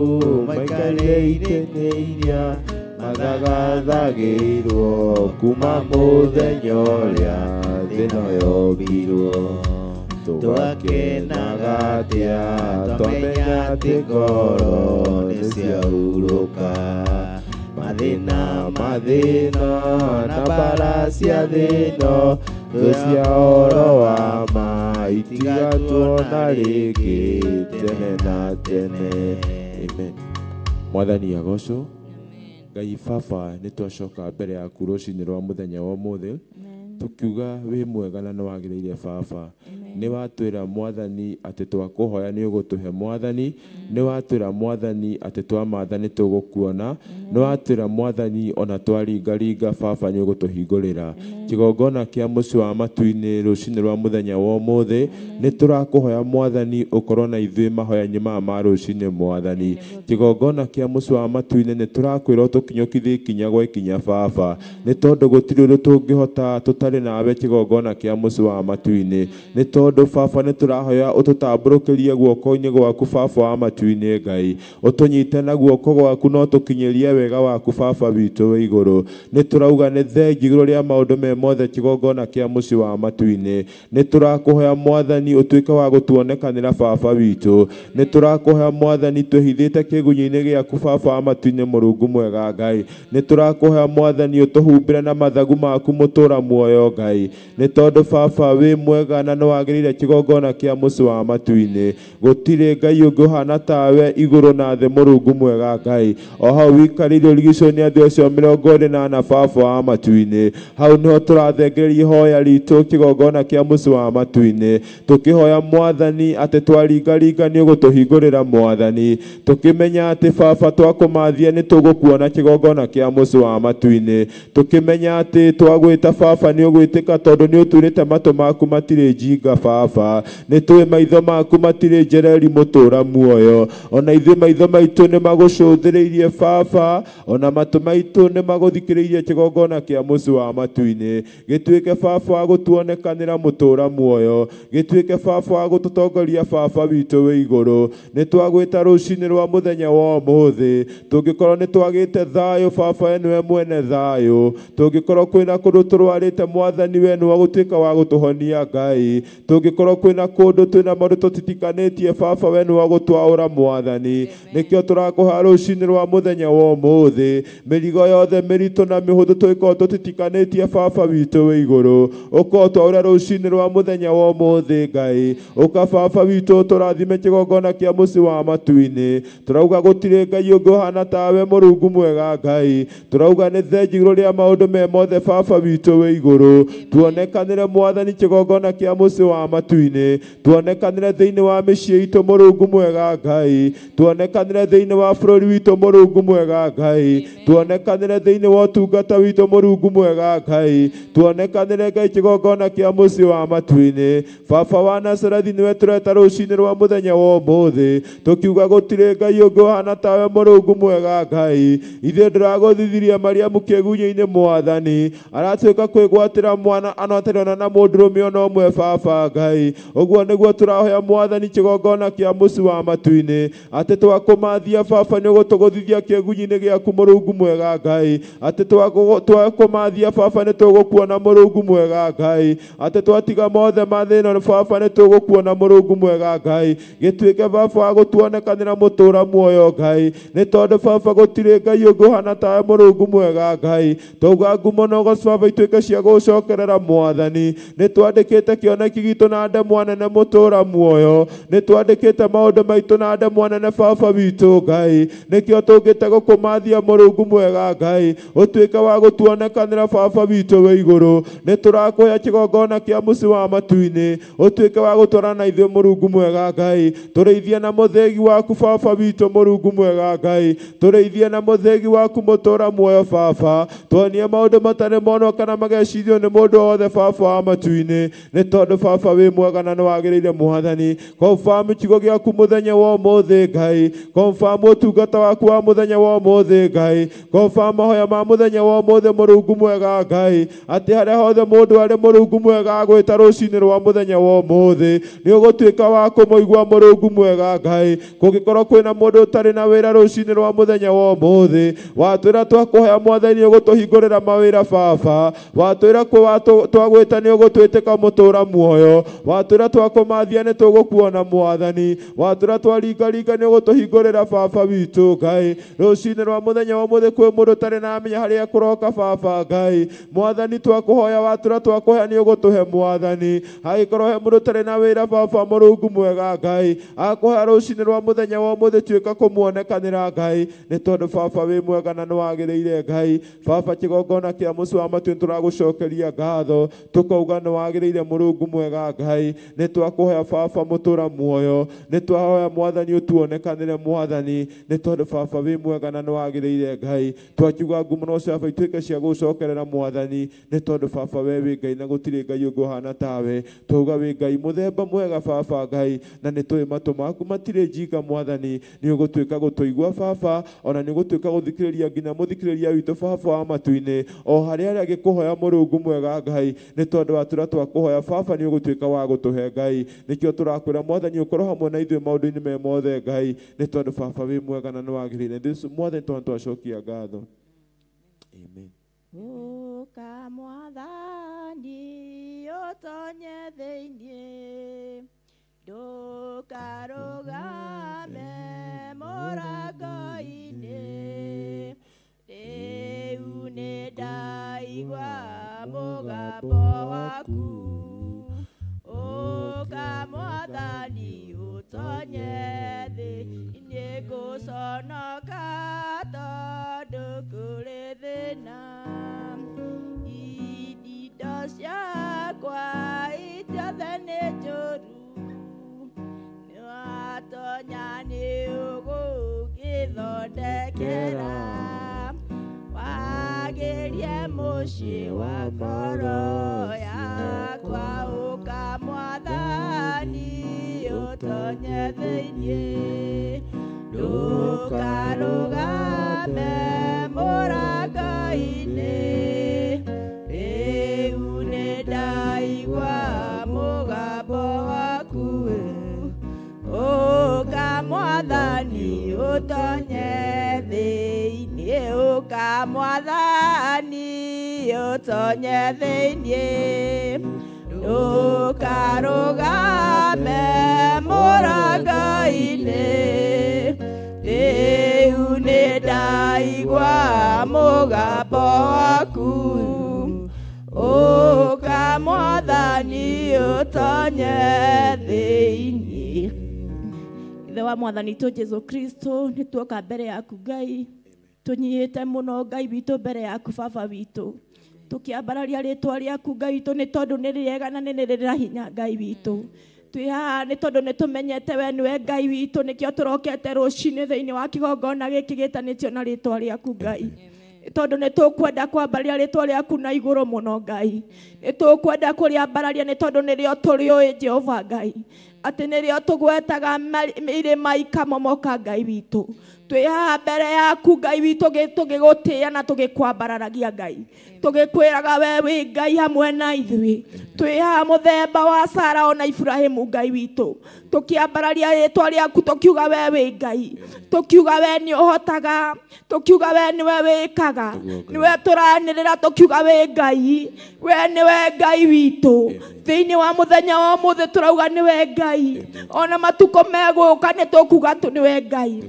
maikarire itĩ-inĩ iria mathagathagĩirwo kuma mũthenya ũrĩa thĩ ĩno yombirwo. Tũgakenaga atĩa twamenya atĩ ngoro nĩ ciahurũka, mathĩna na mbara cia thĩ ĩno, thũ cia ũhoro wa ma itigatwona rĩngĩ tene na tene. Amen. Mwathani agocwo. Ngai Baba nĩ twacoka mbere yaku rũcinĩ rwa mũthenya wa ũmũthĩ, tukiuga wĩ mwega na nĩ wagĩrĩire Baba. nĩ watwĩra Mwathani atĩ twakuhoya nĩ ũgũtũhe Mwathani, nĩ watwĩra Mwathani atĩ twamatha nĩ tũgũkuona, nĩ watwĩra Mwathani ona twaringaringa Baba nĩ ũgũtũhingũrĩra. Kĩgongona kĩa mũciĩ wa matu-inĩ rũcinĩ rwa mũthenya wa ũmũthĩ nĩ tũrakũhoya Mwathani ũkorwo na ithuĩ mahoya-inĩ maya ma rũcinĩ Mwathani. Kĩgongona kĩa mũciĩ wa matu-inĩ nĩ tũrakwĩra ũtũkinyũkithie ikinya gwa ikinya Baba, nĩ tondũ gũtirĩ ũndũ tũngĩhota tũtarĩ nawe kĩgongona kĩa mũciĩ wa matu-inĩ. Nĩ tondũ Baba nĩ tũrahoya ũtũtambũrũkĩrie guoko-inĩ gwaku Baba wa matu-inĩ Ngai, ũtũnyite na guoko gwaku no tũkinyĩrie wega waku Baba witũ wĩ igũrũ. Nĩ tũrauga nĩ thengi igũrũ rĩa maũndũ me mothe kĩgongona kĩa mũciĩ wa matu-inĩ. Nĩ tũrakũhoya Mwathani ũtuĩke wa gũtuonekanĩra Baba witũ. Nĩ tũrakũhoya Mwathani twĩhithĩte kĩgunyĩ-inĩ gĩaku Baba wa matu-inĩ Mũrungu mwega Ngai. Nĩ tũrakũhoya Mwathani ũtũhumbĩre na mathagu maku mũtũra muoyo Ngai. Nĩ tondũ Baba wĩ mwega na nĩ wagĩrĩire kĩgongona kĩa mũciĩ wa matu-inĩ. Gũtirĩ Ngai ũngĩ ũhana tawe igũrũ na thĩ Mũrungu mwega Ngai. O hau wikarĩire ũrigicĩirio nĩ andũ acio 28 Baba wa matu-inĩ. Hau nĩho tũrathengereria ihoya ritũ kĩgongona kĩa mũciĩ wa matu-inĩ, tũkĩhoya Mwathani atĩ twaringaringa nĩ ũgũtũhingũrĩra Mwathani, tũkĩmenya atĩ Baba twakũmathia nĩ tũgũkuona kĩgongona kĩa mũciĩ wa matu-inĩ, tũkĩmenya atĩ twagwĩta Baba nĩ ũgwĩtĩka tondũ nĩ ũturĩte matũ maku matirĩ njinga Baba, nĩ tũĩ maitho maku matirĩ njereri mũtũra muoyo, ona ithuĩ maitho maitũ nĩ magũcũthĩrĩirie Baba, ona matũ maitũ nĩ magũthikĩrĩirie kĩgongona kĩa mũciĩ wa matu-inĩ. Gĩtuĩke Baba wa gũtuonekanĩra mũtũra muoyo, gĩtuĩke Baba wa gũtũtongoria Baba witũ wĩ igũrũ. Nĩ twagwĩta rũcinĩ rwa mũthenya wa ũmũthĩ, tũngĩkorwo nĩ twagĩte thayũ Baba we nĩwe mwene thayũ, tũngĩkorwo kwĩna kũndũ tũrwarĩte Mwathani we nĩ wagũtuĩka wa gũtũhonia Ngai, tũngĩkorwo kwĩna kũndũ twĩna maũndũ tũtitikanĩtie Baba we nĩ wagũtwaũra Mwathani. Nĩkĩo tũrakũhoya rũcinĩ rwa mũthenya wa ũmũthĩ, mĩrigo yothe mĩritũ na mĩhũthũ tũngĩkorwo tũtitikanĩtie Baba witũ wĩ igũrũ, ũkorwo twaũra rũcinĩ rwa mũthenya wa ũmũthĩ Ngai. Ũka Baba witũ tũrathime kĩgongona kĩa mũciĩ wa matu-inĩ. Tũrauga gũtirĩ Ngai ũngĩ ũhana tawe Mũrungu mwega Ngai. Tũrauga nĩ thengi igũrũ rĩa maũndũ me mothe Baba witũ wĩ igũrũ. Tuonekanĩre Mwathani kĩgongona kĩa mũciĩ wa matu-inĩ, tuonekanĩre thĩinĩ wa mĩciĩ itũ Mũrungu mwega Ngai, tuonekanĩre thĩinĩ wa bũrũri witũ Mũrungu mwega Ngai, tuonekanĩre thĩinĩ wa ũtungata witũ Mũrungu mwega Ngai, tuonekanĩre Ngai kĩgongona kĩa mũciĩ wa matu-inĩ. Baba wa Nazarethi nĩwe tũreta rũcinĩ rwa mũthenya wa ũmũthĩ, tũkiuga gũtirĩ Ngai ũngĩ ũhana tawe Mũrungu mwega Ngai. Ithuĩ ndĩragũthithiria Mariamu kĩgunyĩ-inĩ Mwathani, aratuĩka kwĩgwatĩra mwana anotarĩona na mũndũrũme ona ũmwe Baba Ngai. Ũguo nĩguo tũrahoya Mwathani kĩgongona kĩa mũciĩ wa matu-inĩ, atĩ twakũmathia Baba nĩ ũgũtũgũthithia kĩgunyĩ-inĩ gĩaku Mũrungu mwega Ngai, atĩ twakũmathia Baba nĩ tũgũkuona Mũrungu mwega Ngai, atĩ twatiga mothe mathĩna Baba nĩ tũgũkuona Mũrungu mwega Ngai. Gĩtuĩke Baba wa gũtuonekanĩra mũtũra muoyo Ngai, nĩ tondũ Baba gũtirĩ Ngai ũngĩ ũhana tawe Mũrungu mwega Ngai. Twauga ngumo na ũgooci Baba ituĩke cia gũcokerera Mwathani. Nĩ twandĩkĩte kĩoneki gitũ na ndemwa nene mũtũra muoyo, nĩ twandĩkĩte maũndũ maitũ na ndemwa nene Baba witũ Ngai. Nĩkĩo tũngĩte gũkũmathia Mũrungu mwega Ngai, ũtuĩke wa gũtuonekanĩra Baba witũ wĩ igũrũ. Nĩ tũrakũhoya kĩgongona kĩa mũciĩ wa matu-inĩ, ũtuĩke wa gũtwarana na ithuĩ Mũrungu mwega Ngai. Tũrĩithie na mũthĩgi waku Baba witũ Mũrungu mwega Ngai, tũrĩithie na mũthĩgi waku mũtũra muoyo Baba. Tuonie maũndũ matarĩ monwo kana magecirio nĩ mũndũ wothe Baba wa matu-inĩ, nĩ tondũ Baba wĩ mwega na nĩ wagĩrĩire Mwathani. Confirm kiugo gĩaku mũthenya wa ũmũthĩ Ngai, confirm ũtungata waku wa mũthenya wa ũmũthĩ Ngai, confirm mahoya ma mũthenya wa ũmũthĩ Mũrungu mwega Ngai, atĩ harĩa hothe mũndũ arĩ Mũrungu mwega agwĩta rũcinĩ rwa mũthenya wa ũmũthĩ nĩ ũgũtuĩka wa kũmũigua Mũrungu mwega Ngai. Kũngĩkorwo kwĩna mũndũ ũtarĩ na wĩra rũcinĩ rwa mũthenya wa ũmũthĩ, watwĩra twakũhoya Mwathani ũgũtũhingũrĩra mawĩra Baba, watwĩra twagwĩta nĩ ũgũtwĩtĩka mũtũra muoyo, watwĩra twakũmathia nĩ tũgũkuona Mwathani, watwĩra twaringaringa nĩ ũgũtũhingũrĩra Baba witũ Ngai. Rũcinĩ rwa mũthenya wa ũmũthĩ kwĩ mũndũ ũtarĩ na amenya harĩa kũroka Baba Ngai, Mwathani twakũhoya watwĩra twakũhoya nĩ ũgũtũhe Mwathani. Hagĩkorwo he mũndũ ũtarĩ na wĩra Baba Mũrungu mwega Ngai, akũhoya rũcinĩ rwa mũthenya wa ũmũthĩ tuĩka kũmuonekanĩra Ngai, nĩ tondũ Baba wĩ mwega na nĩ wagĩrĩire Ngai. Baba kĩgongona kĩa mũciĩ wa matu tũragũcokeria ngatho, tũkauga nĩ wagĩrĩire Mũrungu mwega mwega Ngai nĩ twakũhoya Baba mũtũra muoyo nĩ twahoya Mwathani ũtuonekanĩre Mwathani nĩ tondũ Baba wĩ mwega na nĩ wagĩrĩire Ngai twakiuga ngumo cia Baba ituĩke cia gũcokerera Mwathani nĩ tondũ Baba we wĩ Ngai na gũtirĩ Ngai ũngĩ ũhana tawe tuga wĩ Ngai mũthemba mwega Baba Ngai na nĩ tũĩ matũ maku matirĩ njinga Mwathani nĩ ũgũtuĩka gũtũigua Baba ona nĩ ũgũtuĩka gũthikĩrĩria nginya mũthikĩrĩria witũ Baba wa matu-inĩ o harĩa arĩa agĩkũhoya Mũrungu mwega Ngai nĩ tondũ watura twakũhoya Baba nĩ ũgũtuĩka wa gũtũhe Ngai nĩkĩo tũrakwĩra Mwathani ũkorwo hamwe na ithuĩ maũndũ-inĩ me mothe Ngai nĩ tondũ Baba wĩ mwega na nĩ wagĩrĩire Mwathani twacokia ngatho amen. Ũka Mwathani ũtonye thĩinĩ ndũkarũgame mũrango-inĩ rĩu nĩ ndaigua mũgambo waku ũka Mwathani ũtonye thĩinĩ ngũconoka tondũ kũrĩ thĩna indo ciakwa itothe nĩ njũru nĩwatonya nĩ ũgũgĩthondekera wagĩrie mũciĩ wa ngoro yakwa ũka Mwathani ũtonye thĩinĩ ndũkarũgame mũrango-inĩ rĩu nĩ ndaigua mũgambo waku ũka Mwathani ũtonye thĩinĩ ũka Mwathani ũtonye thĩinĩ ndũkarũgame mũrango-inĩ rĩu nĩ ndaigua mũgambo waku ũka Mwathani ũtonye thĩinĩ. Ithe wa Mwathani tu Jesu Kristo nĩ tuoka mbere yaku Ngai tũnyihĩte mũno Ngai witũ mbere yaku Baba witũ tũkĩambararia rĩtwa rĩaku Ngai witũ nĩ tondũ nĩ rĩega na nĩ rĩrĩ hinya Ngai witũ twĩ haha nĩ tondũ nĩ tũmenyete we nĩwe Ngai witũ nĩkĩo tũrokete rũcinĩ thĩinĩ wa kĩgongona gĩkĩ gĩtanĩtio na rĩtwa rĩaku Ngai tondũ nĩ tũkwenda kwambararia rĩtwa rĩaku na igũrũ mũno Ngai nĩ tũkwenda kũrĩambararia nĩ tondũ nĩrĩo tũrĩũĩ Jehova Ngai atĩ nĩrĩo tũgwetaga irĩma ikamomoka Ngai witũ twĩ haha mbere yaku Ngai witũ tũgĩgũtĩĩa na tũgĩkwambararagia Ngai tũgĩkwĩraga we wĩ Ngai hamwe na ithuĩ twĩ haha mũthemba wa Sara ona Ibrahimu Ngai witũ tũkĩambararia rĩtwa rĩaku tũkiuga we wĩ Ngai tũkiuga we nĩ ũhotaga tũkiuga we nĩwe wĩkaga nĩwe tũranĩrĩra tũkiuga we Ngai we nĩwe Ngai witũ thĩinĩ wa mũthenya wa ũmũthĩ tũrauga nĩwe Ngai ona matukũ megũka nĩ tũkuga nĩwe Ngai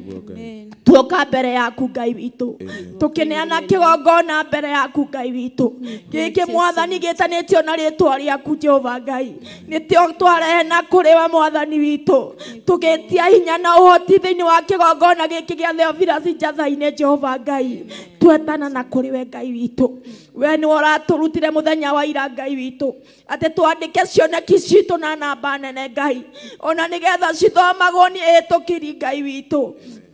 tuoka mbere yaku Ngai witũ tũkĩneana kĩgongona mbere yaku Ngai witũ gĩkĩ Mwathani gĩtanĩtio na rĩtwa rĩaku Jehova Ngai nĩtĩo twarehe na kũrĩ we Mwathani witũ tũgĩtia hinya na ũhoti thĩinĩ wa kĩgongona gĩkĩ gĩa Theophilus Njatha-inĩ Jehova Ngai twetana na kũrĩ we Ngai witũ we nĩ ũratũrutire mũthenya wa ira Ngai witũ atĩ twandĩke cioneki citũ na namba nene Ngai ona nĩgetha cithomagwo nĩ etũkĩri Ngai witũ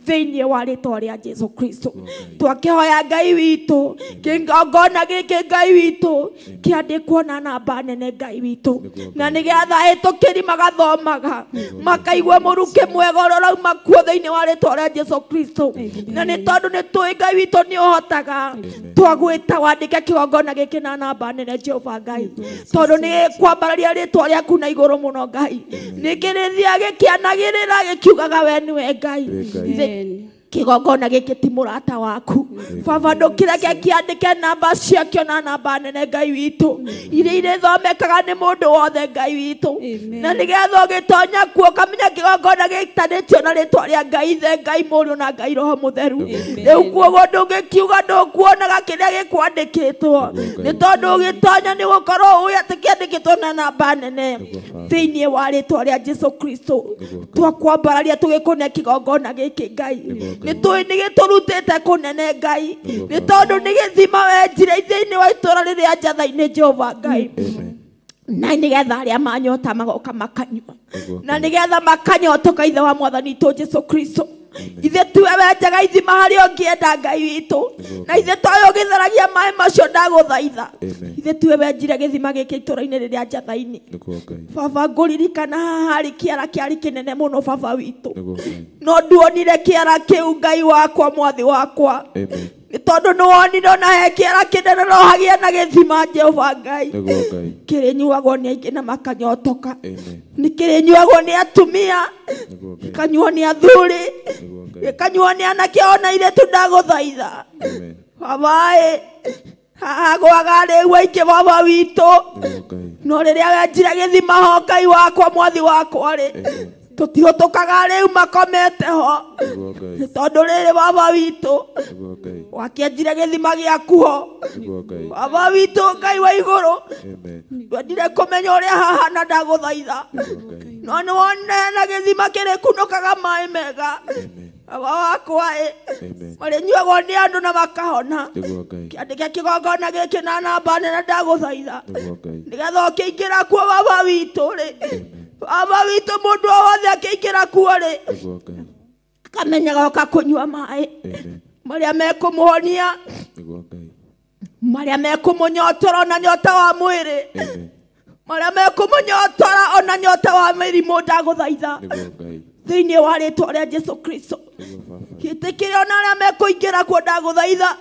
thĩinĩ wa rĩtwa rĩa Jesu Kristo twakĩhoya Ngai witũ kĩgongona gĩkĩ Ngai witũ kĩandĩkwo na namba nene Ngai witũ na nĩgetha etũkĩri magathomaga makaigua mũrukĩ mwega ũrauma kuo thĩinĩ wa rĩtwa rĩa Jesu Kristo na nĩ tondũ nĩ tũĩ Ngai witũ nĩ ũhotaga twagwĩta wandĩke kĩgongona gĩkĩ na namba nene Jehova Ngai tondũ nĩ kwambararia rĩtwa rĩaku na igũrũ mũno Ngai nĩ kĩrĩthia gĩkĩanagĩrĩra gĩkiugaga we nĩwe Ngai kĩgongona gĩkĩ ti mũrata waku Baba ndũkĩreke kĩandĩke namba ciakĩo na namba nene Ngai witũ iria irĩthomekaga nĩ mũndũ wothe Ngai witũ na nĩgetha ũgĩtonya kuo ũkamenya kĩgongona gĩtanĩtio na rĩtwa rĩa Ngai Ithe Ngai Mũriũ na Ngai Roho Mũtheru rĩu kuoguo ndũngĩkiuga ndũkuonaga kĩrĩa gĩkwandĩkĩtwo nĩ tondũ ũgĩtonya nĩ gũkorwo ũĩ atĩ kĩandĩkĩtwo na namba nene thĩinĩ wa rĩtwa rĩa Jesu Kristo twakwambararia tũgĩkũne kĩgongona gĩkĩ Ngai nĩ tũĩ nĩ gĩtũrutĩte kũnene Ngai nĩ tondũ nĩ gĩthima wenjire thĩinĩ wa itũũra rĩrĩa Njatha-inĩ Jehova Ngai na nigetha aria manyota magoka makanyua na nigetha makanyotoka ithe wa mwathani to Jesu Kristo ithe tuwe wenjaga ithima harĩa ũngĩenda Ngai witũ na ithe toyo gĩtheragia maĩ macio ndagũthaitha ithe tuwe wenjire gĩthima gĩkĩ itũra-inĩ rĩrĩa njatha-inĩ baba ngũririkana haha harĩ kĩara kĩarĩ kĩnene mũno baba witũ no nduonire kĩara kĩu Ngai wakwa mwathi wakwa nĩ tondũ nĩwonire ona he kĩara kĩnene no hagĩe na gĩthima Jehova Ngai kĩrĩnyuagwo nĩ aingĩ na makanyotoka nĩ kĩrĩnyuagwo nĩ atumia gĩkanyuo nĩ athuri gĩkanyuo nĩ anake ona airĩtu ndagũthaitha baba haha gwaga rĩu aingĩ baba witũ no rĩrĩa wenjire gĩthima ho Ngai wakwa mwathi wakwa rĩ tũtihotokaga rĩu makomete ho nĩ tondũ rĩrĩ baba witũ wakĩenjire gĩthima gĩaku ho baba witũ Ngai wa igũrũ ndwendire kũmenya ũrĩa hahana ndagũthaitha no nĩwonire na gĩthima kĩrĩkunũkaga maĩ mega baba wakwa marĩnyuagwo nĩ andũ na makahona kĩandĩke kĩgongona gĩkĩ na namba nene ndagũthaitha nĩgetha ũkĩingĩra kuo baba witũ rĩ baba witũ mũndũ o wothe akĩingĩra kuo rĩ akamenyaga oka kũnyua maĩ marĩa mekũmũhonia marĩa mekũmũnyotora ona nyota wa mwĩrĩ marĩa mekũmũnyotora ona nyota wa mĩrimũ ndagũthaitha thĩinĩ wa rĩĩtwa rĩa Jesu Kristo gĩtĩkĩre ona arĩa mekũingĩra kuo ndagũthaitha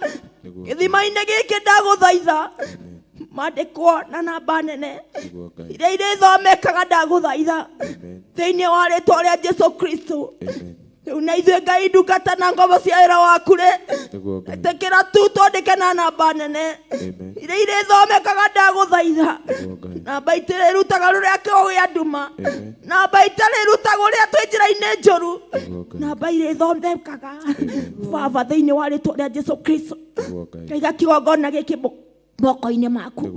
gĩthima-inĩ gĩkĩ ndagũthaitha mandĩkwo na namba nene iria irĩthomekaga ndagũthaitha thĩinĩ wa rĩĩtwa rĩa Jesu Kristo rĩu na ithuĩ Ngai ndungata na ngombo cia wĩra waku rĩ ĩtĩkĩra tu twandĩke na namba nene iria irĩthomekaga ndagũthaitha namba itarĩrutaga rũrĩa kĩgũgĩa nduma namba itarĩrutaga ũrĩa twĩ njĩra-inĩ njũru namba irĩthomekaga baba thĩinĩ wa rĩĩtwa rĩa Jesu Kristo ngaiga kĩgongona gĩkĩ moko-inĩ maku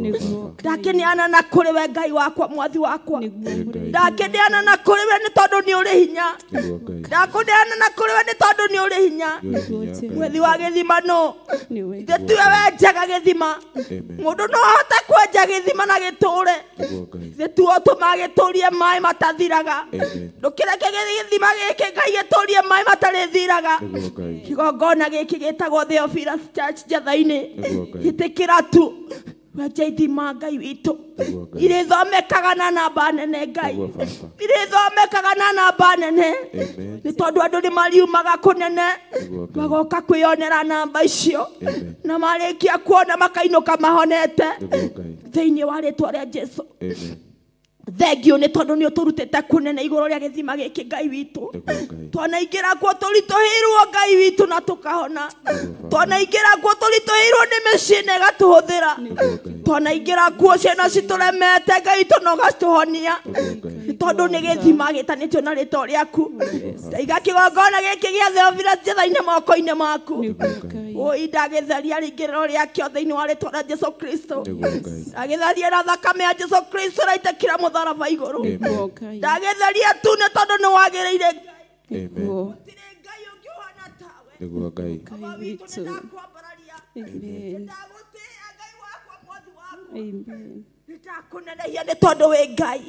ndakĩneana na kũrĩ we Ngai wakwa mwathi wakwa ndakĩneana na kũrĩ we nĩ tondũ nĩ ũrĩ hinya ndakũneana na kũrĩ we nĩ tondũ nĩ ũrĩ hinya mwethi wa gĩthima no ithe tiwe wenjaga gĩthima mũndũ no ahote kwenja gĩthima na gĩtũũre ithe tiwe ũtũmaga gĩtũũrie maĩ matathiraga ndũkĩreke gĩthima gĩkĩ Ngai gĩtũũrie maĩ matarĩthiraga kĩgongona gĩkĩ gĩtagwo Theophilus Church njatha-inĩ gĩtĩkĩra tu wenja ithima Ngai witũ irĩthomekaga na namba nene Ngai irĩthomekaga na namba nene nĩ tondũ andũ nĩ mariumaga kũnene magoka kwĩyonera namba icio na marĩkia kuona makainũka mahonete thĩinĩ wa rĩĩtwa rĩa Jesu thengio nĩ tondũ nĩ ũtũrutĩte kũnene igũrũ rĩa gĩthima gĩkĩ Ngai witũ twanaingĩra kuo tũritũhĩirwo Ngai witũ na tũkahona twanaingĩra kuo tũritũhĩirwo nĩ mĩciĩ na ĩgatũhũthĩra twanaingĩra kuo ciana citũremete Ngai witũ na ũgacitũhonia nĩ tondũ nĩ gĩthima gĩtanĩtio na rĩĩtwa rĩaku ndaiga kĩgongona gĩkĩ gĩa Theophilus njatha-inĩ moko-inĩ maku oi ndagĩtheria rĩingĩrĩro rĩakĩo thĩinĩ wa rĩĩtwa rĩa Jesu Kristo ndagĩtheria na thakame ya Jesu Kristo ĩraitĩkĩra mũtharaba igũrũ ndagĩtheria tu nĩ tondũ nĩ wagĩrĩire gũtirĩ Ngai ũngĩũhana tawe nĩguo Ngai witũ ndagũtĩĩa Ngai wakwa mwathi wakwa ndakũnenehia nĩ tondũ wĩ Ngai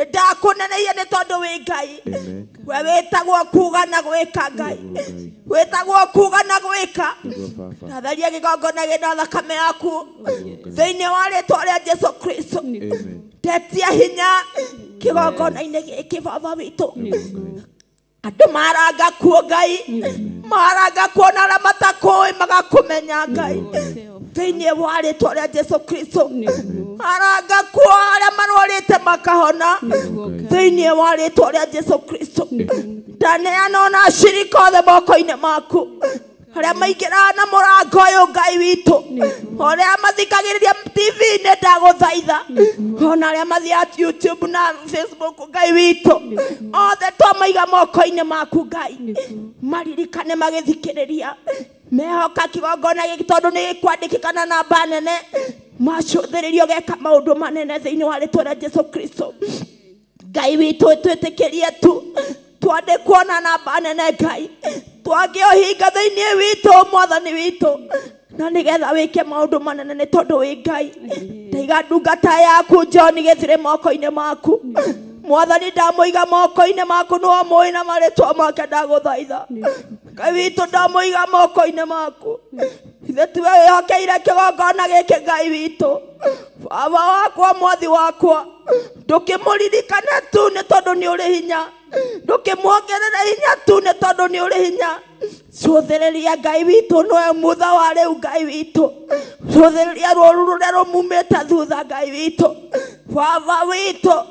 ndakũnenehia nĩ tondũ wĩ Ngai we wĩtagwo kuuga na gwĩka Ngai wĩtagwo kuuga na gwĩka thatharia gĩgongona gĩna thakame yaku thĩinĩ wa rĩĩtwa rĩa Jesu Kristo tetia hinya kĩgongona-inĩ gĩkĩ baba witũ andũ maranga kuo Ngai maranga kuona arĩa matakũĩ magakũmenya Ngai thĩinĩ wa rĩĩtwa rĩa Jesu Kristo maranga kuo arĩa marwarĩte makahona thĩinĩ wa rĩĩtwa rĩa Jesu Kristo ndaneana ona acirika othe moko-inĩ maku arĩa maingĩraga na mũrango ũyũ Ngai witũ arĩa mathikagĩrĩria TV-inĩ ndagũthaitha ona arĩa mathiaga YouTube na Facebook Ngai witũ othe twamaiga moko-inĩ maku Ngai maririkane magĩthikĩrĩria mehoka kĩgongona gĩkĩ tondũ nĩ gĩkwandĩkĩka na namba nene macũthĩrĩrio geka maũndũ manene thĩinĩ wa rĩĩtwa rĩa Jesu Kristo Ngai witũ twĩtĩkĩrie tu twandĩkwo na namba nene Ngai twagĩohinga thĩinĩ witũ mwathani witũ na nĩgetha wĩke maũndũ manene nĩ tondũ wĩ Ngai ndaiga ndungata yaku John Githire moko-inĩ maku Mwathani ndamuiga moko-inĩ maku no moĩ na marĩtwa make ndagũthaitha Ngai witũ ndamuiga moko-inĩ maku ithe tiwe wĩhokeire kĩgongona gĩkĩ Ngai witũ baba wakwa mwathi wakwa ndũkĩmũririkane tu nĩ tondũ nĩ ũrĩ hinya ndũkĩmuongerere hinya tu nĩ tondũ nĩ ũrĩ hinya cũthĩrĩria Ngai witũ nowe mutha wa rĩu Ngai witũ cũthĩrĩria rũru rũrĩa rũmumĩte thutha Ngai witũ baba witũ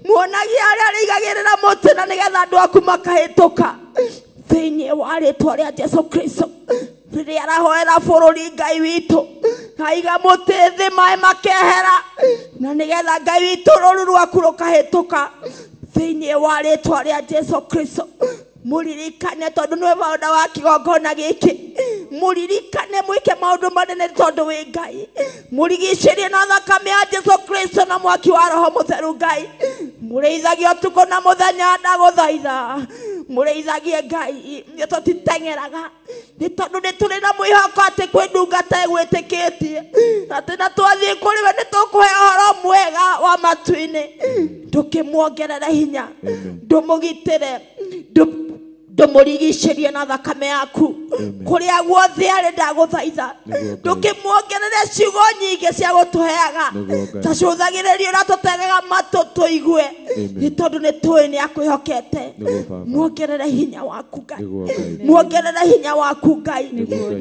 muonagia arĩa rĩigagĩrĩra mũtĩ na nĩgetha andũ aku makahĩtũka thĩinĩ wa rĩtwa rĩa Jesũ Kristo rĩrĩa arahoera bũrũri Ngai witũ aiga mũtĩ thĩ maĩ makehera na nĩgetha Ngai witũ rũru rwaku rũkahĩtũka thĩinĩ wa rĩtwa rĩa Jesũ Kristo muririkane tondũ nĩwe maũndũ wa kĩgongona gĩkĩ muririkane mwĩke maũndũ manene tondũ wĩ Ngai murigicĩrie na thakame ya Jesũ Kristo na mwaki wa Roho Mũtheru Ngai mũrĩithagie ũtukũ na mũthenya ndagũthaitha mũrĩithagie Ngai nĩ tũtiteng'eraga nĩ tondũ nĩ tũrĩ na mwĩhoko atĩ kwĩ ndungata ĩgwĩtĩkĩtie atĩ na twathiĩ kũrĩ we nĩ tũkũhe ũhoro mwega wa matu-inĩ ndũkĩmuongerere hinya ndũmũgitĩre ndũmũrigicĩrie na thakame yaku kũrĩa guothe arĩ ndagũthaitha ndũkĩmuongerere ciugo nyingĩ cia gũtũheaga ta cũthagĩrĩria ũrĩa tũtegaga matũ tũigue nĩ tondũ nĩ tũĩ nĩ akwĩhokete muongerere hinya waku Ngai muongerere hinya waku Ngai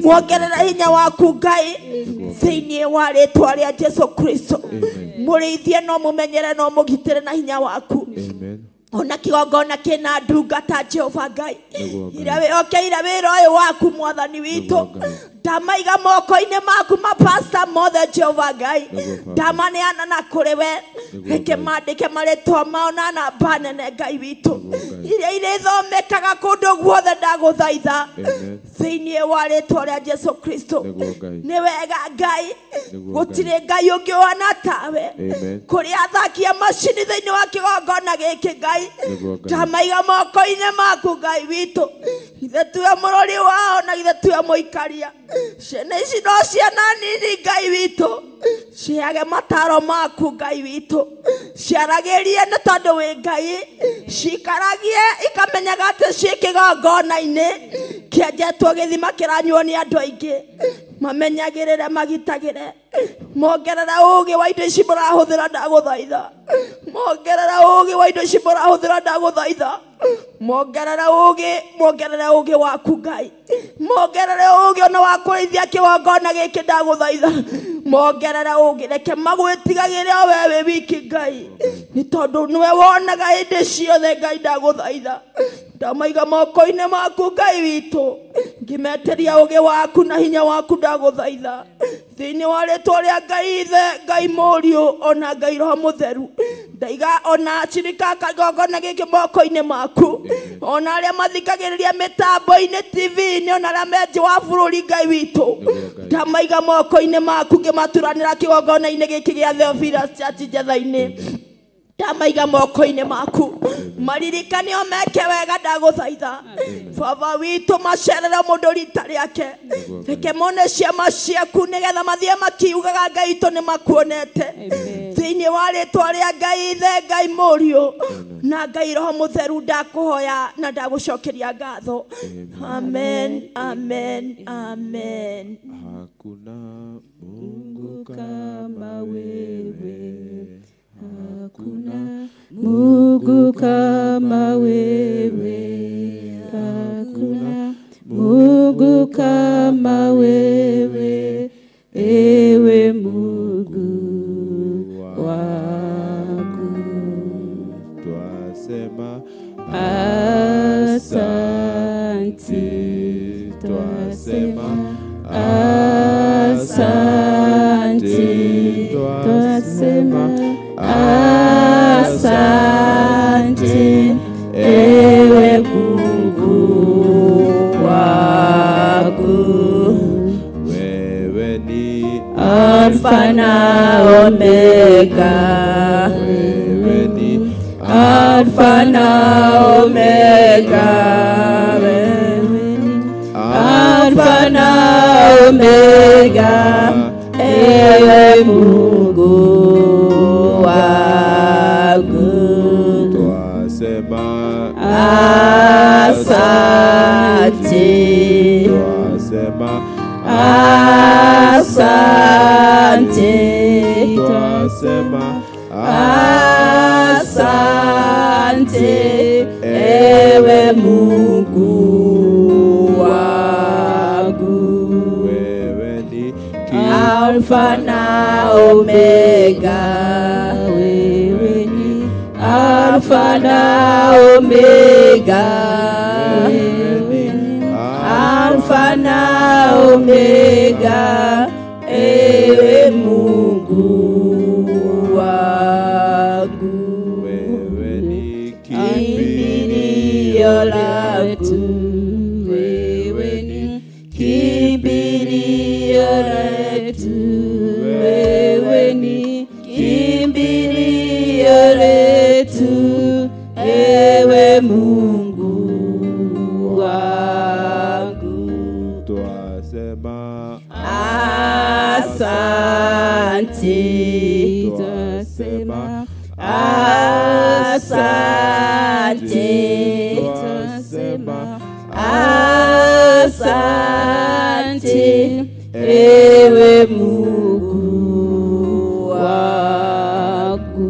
muongerere hinya waku Ngai thĩinĩ wa rĩtwa rĩa Jesũ Kristo mũrĩithie no mũmenyere no mũgitĩre na hinya waku ona kĩgongona kĩna ndungata Jehova Ngai ira wĩhokeire wĩra ũyũ waku mwathani witũ ndamaiga moko-inĩ maku mapasta mothe Jehova Ngai ndamaneana na kũrĩ we reke mandĩke marĩtwa mao na namba nene Ngai witũ iria irĩthomekaga kũndũ guothe ndagũthaitha thĩinĩ wa rĩtwa rĩa Jesũ Kristo nĩ wega Ngai gũtirĩ Ngai ũngĩ ũhana tawe kũrĩ athakia macini thĩinĩ wa kĩgongona gĩkĩ Ngai ndamaiga moko-inĩ maku Ngai witũ ithe tiwe mũrori wao na ithe tiwe mũikaria ciana ici no ciana nini Ngai witũ ciage mataro maku Ngai witũ ciaragĩrie nĩ tondũ wĩ Ngai cikaragie ikamenyaga atĩ ciĩ kĩgongona-inĩ kĩenjetwo gĩthima kĩranyuo nĩ andũ aingĩ mamenyagĩrĩre magitagĩre mongerera ũũgĩ wa indo ici mũrahũthĩra ndagũthaitha mongerera ũũgĩ wa indo ici mũrahũthĩra ndagũthaitha mongerera ũũgĩ waku Ngai mongerera ũũgĩ ona wa kũrĩithia kĩgongona gĩkĩ ndagũthaitha mongerera ũũgĩ reke magwĩtigagĩre o we wiki Ngai nĩ tondũ nĩwe wonaga hĩndĩ ciothe Ngai ndagũthaitha ndamaiga moko-inĩ maku Ngai witũ ngĩmeteria ũũgĩ waku na hinya waku ndagũthaitha thĩinĩ wa rĩtwa rĩa Ngai ithe Ngai mũriũ ona Ngai Roho Mũtheru ndaiga ona cirika kĩgongona gĩkĩ moko-inĩ maku ona arĩa mathikagĩrĩria mĩtambo-inĩ TV-inĩ ona arĩa menji wa bũrũri Ngai witũ ndamaiga moko-inĩ maku ngĩmaturanĩra kĩgongona-inĩ gĩkĩ gĩa Theophilus Church Njetha-inĩ ndamaiga moko-inĩ maku maririkane o meke wega ndagũthaitha baba witũ macerere mũndũ rita rĩake reke mone ciama ciaku nĩgetha mathiĩ makiugaga Ngai witũ nĩ makuonete thĩinĩ wa rĩtwa rĩa Ngai ithe Ngai mũriũ na Ngai Roho Mũtheru ndakũhoya na ndagũcokeria ngatho amen amen amen hakuna Mungu kama wewe hakuna Mungu kama wewe hakuna Mungu kama wewe ewe Mungu wangu twasema asante twasema asante twasema asante ewe Mungu wangu wewe ni Alfa na Omega wewe ni Alfa na Omega wewe ni Alfa na Omega ewe Mungu asante. Twasema Asante. twasema Asante, ewe Mungu wangu. wewe ni Alfa na Omega, wewe ni Alfa na Omega, wewe ni Alfa na Omega, ewe Mungu wangu. wewe ni Kimbilio letu, wewe ni kimbilio letu, wewe ni kimbilio letu, ewe Mungu wangu. twasema Asante, twasema asante, twasema asante, ewe Mungu wangu.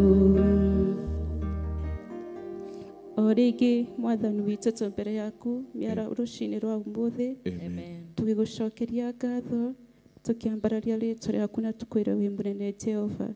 Origi mwathani witũ tũ mbere yaku miara rũcinĩ rwa ũmũthĩ tũgĩgũcokeria ngatho tũkĩambararia rĩtwa rĩaku na tũkwĩra wĩ mũnene Jehova.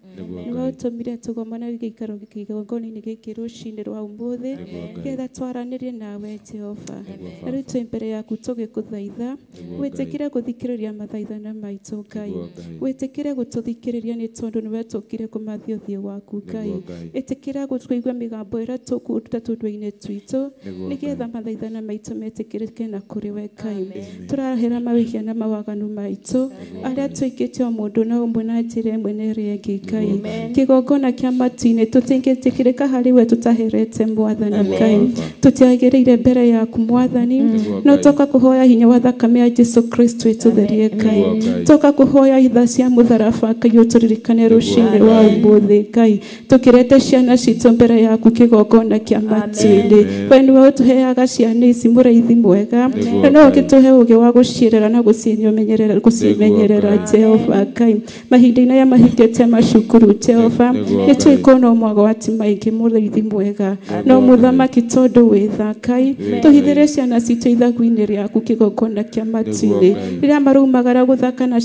Nĩwe ũtũmire tũgomane gĩikaro kĩgongona-inĩ gĩkĩ rũcinĩ rwa ũmũthĩ nĩgetha twaranĩrie nawe Jehova. Na rĩu twĩ mbere yaku tũgĩkũthaitha wĩtĩkĩre gũthikĩrĩria mathaithana maitũ Ngai, wĩtĩkĩre gũtũthikĩrĩria nĩ tondũ nĩwe tũkire kũmathia ũthiũ waku Ngai, ĩtĩkĩra gũtũigua mĩgambo ĩrĩa tũkũruta tũnua-inĩ twitũ nĩgetha mathaithana maitũ metĩkĩrĩke na kũrĩ we Ngai. Tũrahera mawĩhia na mawaganu maitũ arĩa twĩkĩte o mũndũ na ũmwe na njĩra ĩmwe na ĩrĩa ĩngĩ Ngai. Kĩgongona kĩa matu-inĩ tũtingĩtĩkĩrĩka harĩ we tũtaherete Mwathani Ngai. Tũtiagĩrĩire mbere yaku Mwathani, no toka kũhoya hinya wa thakame ya Jesu Kristo ĩtũtherie Ngai. Toka kũhoya itha cia mũtharaba Ngai ũtũririkane rũcinĩ rwa ũmũthĩ Ngai. Tũkĩrete ciana citũ mbere yaku kĩgongona kĩa matu-inĩ. We nĩwe ũtũheaga ciana ici mũrĩithi mwega, na no ũgĩtũhe ũũgĩ wa gũciĩrera na gũcimenyerera Jehova Ngai. Mahinda-inĩ ya mahingĩte macukuru Jehova, nĩtũĩ kwĩna mogwati maingĩ mũrĩithi mwega, no mũthamaki tondũ wĩ tha Ngai, tũhithĩre ciana citũ ithagu-inĩ rĩaku kĩgongona kĩa matu-inĩ rĩrĩa marumagara gũthaka na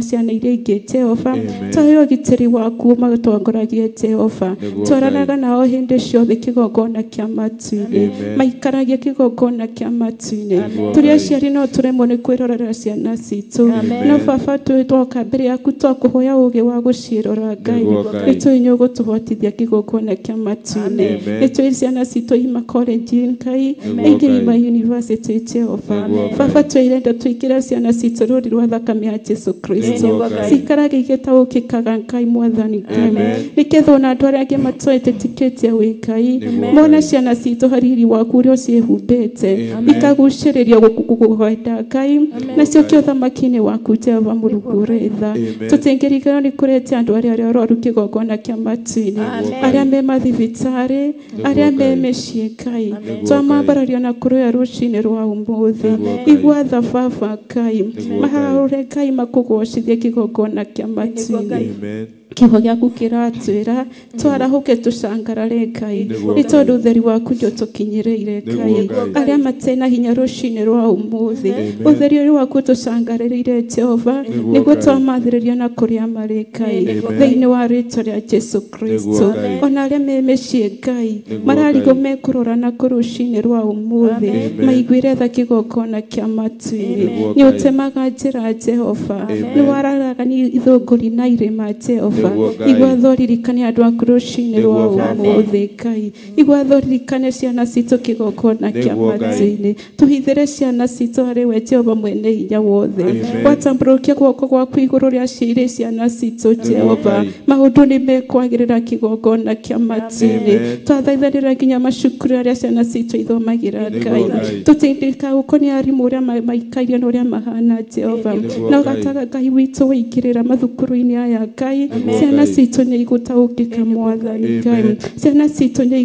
ciana iria ingĩ Jehova. Tũhe ũgitĩri waku magĩtongoragie Jehova, twaranaga nao hĩndĩ ciothe kĩgongona kĩa matu-inĩ, maikaragie kĩgongona kĩa matu-inĩ. Tũrĩ aciari no tũremwo nĩ kwĩrorera ciana citũ, no Baba twoka mbere yaku twakũhoya ũũgĩ wa gũciĩrora Ngai, nĩtũĩ nĩ ũgũtũhotithia kĩgongona kĩa matu-inĩ. Nĩtũĩ ciana citũ ima college Ngai, aingĩ ima university Jehova. Baba twĩrenda tũingĩre ciana citũ rũri rwa thakame ya Jesu Kristo, cikarage igĩtaũkĩkaga Ngai Mwathani Ngai, nĩgetha ona andũ arĩa angĩ matwĩtĩkĩtie wĩ Ngai mona ciana citũ hariri waku ũrĩa ũciĩhumbĩte ikagucĩrĩria gũkwenda Ngai, nacio kĩ ũthamaki-inĩ waku Jehova Mũrungu ũrĩ tha. Tũtingĩriganĩrwo nĩ kũrete andũ arĩa arwaru kĩgongona kĩa matu-inĩ, arĩa me mathibitarĩ, arĩa me mĩciĩ Ngai. Twamambararia na kũrũya rũcinĩ rwa ũmũthĩ, igua tha Baba Ngai, maharũre Ngai makũgocithie kĩgongona kĩa matu-inĩ. Kiugo gĩaku kĩratwĩra twarahũke tũcangarare Ngai, nĩ tondũ ũtheri waku nĩ ũtũkinyĩrĩire Ngai. Arĩa matena hinya rũcinĩ rwa ũmũthĩ, ũtheri ũyũ waku ũtũcangarĩrĩire Jehova, nĩguo twamathĩrĩria na kũrĩa marĩ Ngai, thĩinĩ wa rĩĩtwa rĩa Jesu Kristo. Ona arĩa me mĩciĩ Ngai mararigwo mekũrora na rũcinĩ rwa ũmũthĩ, maiguĩre tha kĩgongona kĩa matu-inĩ. Nĩ ũtemaga njĩra Jehova, nĩ wararagania ithũngũri na irĩma Jehova. Igua tho ririkane andũ aku rũcinĩ rwa ũmũthĩ Ngai. Igua tho ririkane ciana citũ kĩgongona kĩa matu-inĩ. Tũhithĩre ciana citũ harĩ we Jehova mwene hinya wothe. Watambũrũkia guoko gwaku igũrũ rĩa ciĩrĩ ciana citũ Jehova. Maũndũ nĩ mekwagĩrĩra kĩgongona kĩa matu-inĩ. Twathaithanĩra nginya macukuru arĩa ciana citũ ithomagĩra Ngai. Tũtindĩka gũkonia arimũ ũrĩa maikaire na ũrĩa mahana Jehova. Na ũgataga Ngai witũ wĩingĩrĩra mathukuru-inĩ aya Ngai, ciana citå nä igåtaångä mwathani Ngai ciana citå nä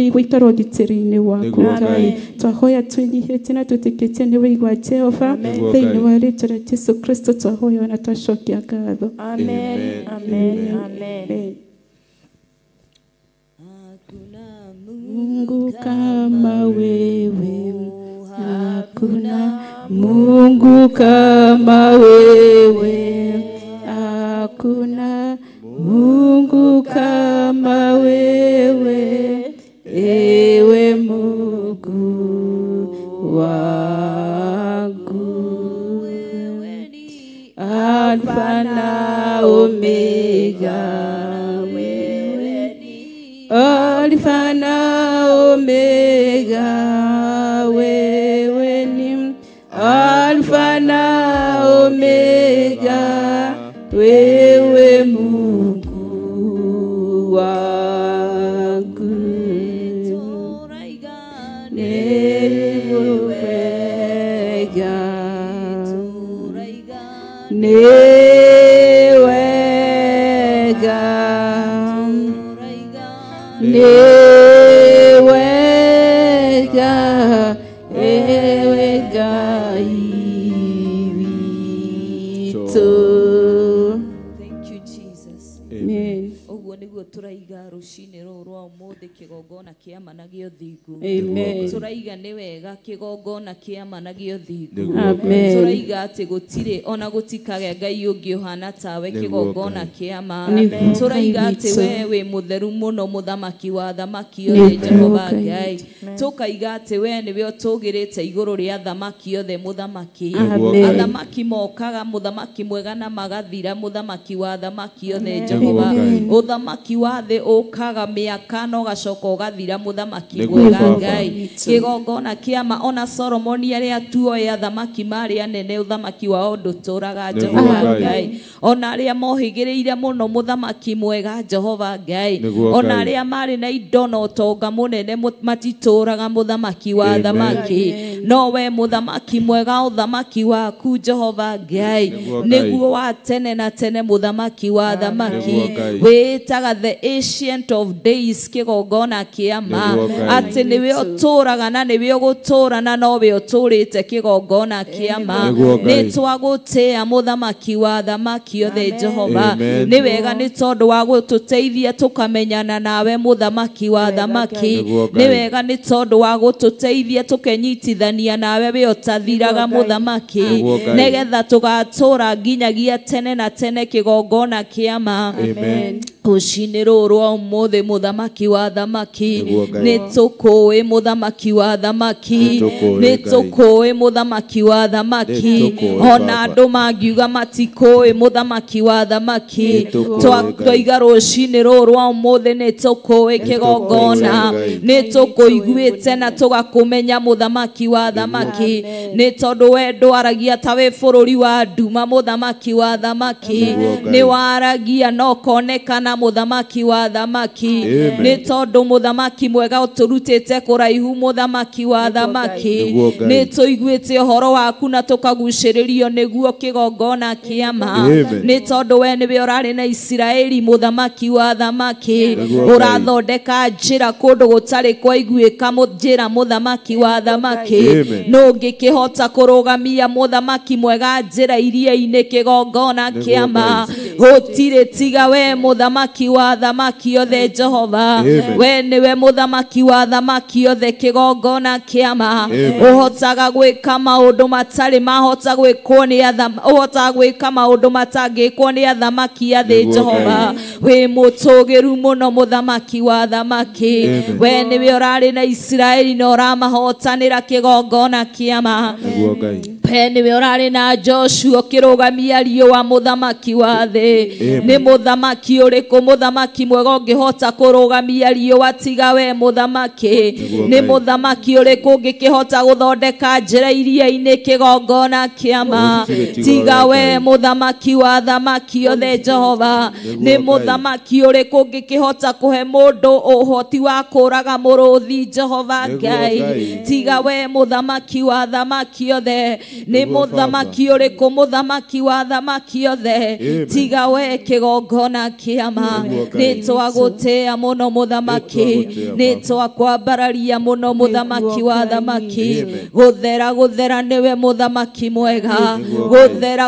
igåikara å gitä-inä waku Ngai twahoya twänyihä tie na twä tä kä tie nä wä igua Jehova thä-inä wa rä twa rä Jesu Kristo twahoya na twacokia ngatho. Amen. Amen. Amen. Mungu kama wewe, hakuna Mungu kama wewe, hakuna Mungu kama wewe, ewe Mungu wangu, Alfa na Omega. Alfa na Omega, wewe ni Alfa na Omega, wewe Mungu wangu, newega ewe Ngai witũ. Thank you, Jesus. Amen. Oguo niguo turaiga rucini ruru rwa umuthi kigongona kia mana gio thingu. Amen. Turaiga ni wega kigongona kia mana gio thingu. Amen. Turaiga ati gutire ona gutikage Ngai ungi uhana tawe kigongona kia ma. Turaiga ati wewe mutheru muno muthamaki wa thamaki othe Jehova Ngai. Tukaiga ati we niwe utugirite iguru ria thamaki othe muthamaki. Athamaki mokaga muthamaki mwega na magathira muthamaki wa thamaki othe Jehova. Uthamaki wa thĩ ũkaga mĩaka no gacoka ũgathira mũthamaki mwega Ngai. Kĩgongona kĩama ona Solomoni arĩa tuoya athamaki marĩ anene ũthamaki wao ndũtũraga Jehova Ngai. Ona arĩa mohĩgĩrĩire mũno mũthamaki mwega Jehova Ngai. Ona arĩa marĩ na indo na ũtonga mũnene matitũraga mũthamaki wa thamaki. No we mũthamaki mwega ũthamaki waku Jehova Ngai nĩguo wa tene na tene mũthamaki wa thamaki. Wĩtaga the ancient of days kĩgongona kĩama atĩ nĩwe ũtũraga na nĩwe ũgũtũra na nowe ũtũrĩte kĩgongona kĩama. Nĩ twagũtĩa mũthamaki wa thamaki othe Jehova. Nĩ wega nĩ tondũ wa gũtũteithia tũkamenyana nawe mũthamaki wa thamaki. Nĩ wega nĩ tondũ wa gũtũteithia tũkenyitithania nawe we ũtathiraga mũthamaki nĩgetha tũgatũra nginyagia tene na tene kĩgongona kĩama. Rucini ruru rwa umuthi muthamaki wa thamaki nĩtũkũĩ muthamaki wa thamaki nĩtũkũĩ muthamaki wa thamaki ona andũ mangiuga matikũĩ muthamaki wa thamaki twaiga rucini ruru rwa umuthi nĩtũkũĩ kĩgongona nĩtũkũiguĩte na tũgakũmenya muthamaki wa thamaki nĩ tondũ we ndwaragia ta wĩ bũrũri wa nduma muthamaki wa thamaki nĩ waragia no konekana muthamaki wa thamaki nĩ tondũ muthamaki mwega ũtũrutĩte kũraihu muthamaki wa thamaki nĩ tũiguĩte ũhoro waku na tũkagucĩrĩrio nĩguo kĩgongona kĩama nĩ tondũ we nĩwe ũrarĩ na Isiraeli muthamaki wa thamaki ũrathondeka njĩra kũndũ gũtarĩ kwa iguĩka njĩra muthamaki wa thamaki no ũngĩkĩhota kũrũgamia muthamaki mwega njĩra iria-inĩ kĩgongona kĩama gũtirĩ tiga we muthamaki wa thamaki othe Jehova. We niwe muthamaki wa thamaki othe kĩgongona kĩama ũhotaga gwĩka maũndũ matarĩ mahota gwĩkwo nĩ ũhotaga gwĩka maũndũ matangĩkwo nĩ athamaki a thĩ Jehova. We mũtũgĩru mũno muthamaki wa thamaki we niwe ũrarĩ na Isiraeli na ũramahotanĩra kĩgongona kĩama. We niwe ũrarĩ na Joshua ũkĩrũgamia riũa muthamaki wa thĩ. Nĩ muthamaki ũrĩkũ muthamaki mwega ũngĩhota kũrũgamia riũa tiga we muthamaki? Nĩ muthamaki ũrĩkũ ũngĩkĩhota gũthondeka njĩra iria-inĩ kĩgongona kĩama tiga we muthamaki wa thamaki othe Jehova? Nĩ muthamaki ũrĩkũ ũngĩkĩhota kũhe mũndũ ũhoti wa kũraga mũrũthi Jehova Ngai tiga we muthamaki wa thamaki othe? nĩ mũthamaki ũrĩkũ mũthamaki wa thamaki othe tiga we kĩgongona kĩama nĩ twagũtĩĩa mũno mũthamaki nĩ twakwambararia mũno mũthamaki wa thamaki gũthera nĩwe mũthamaki mwega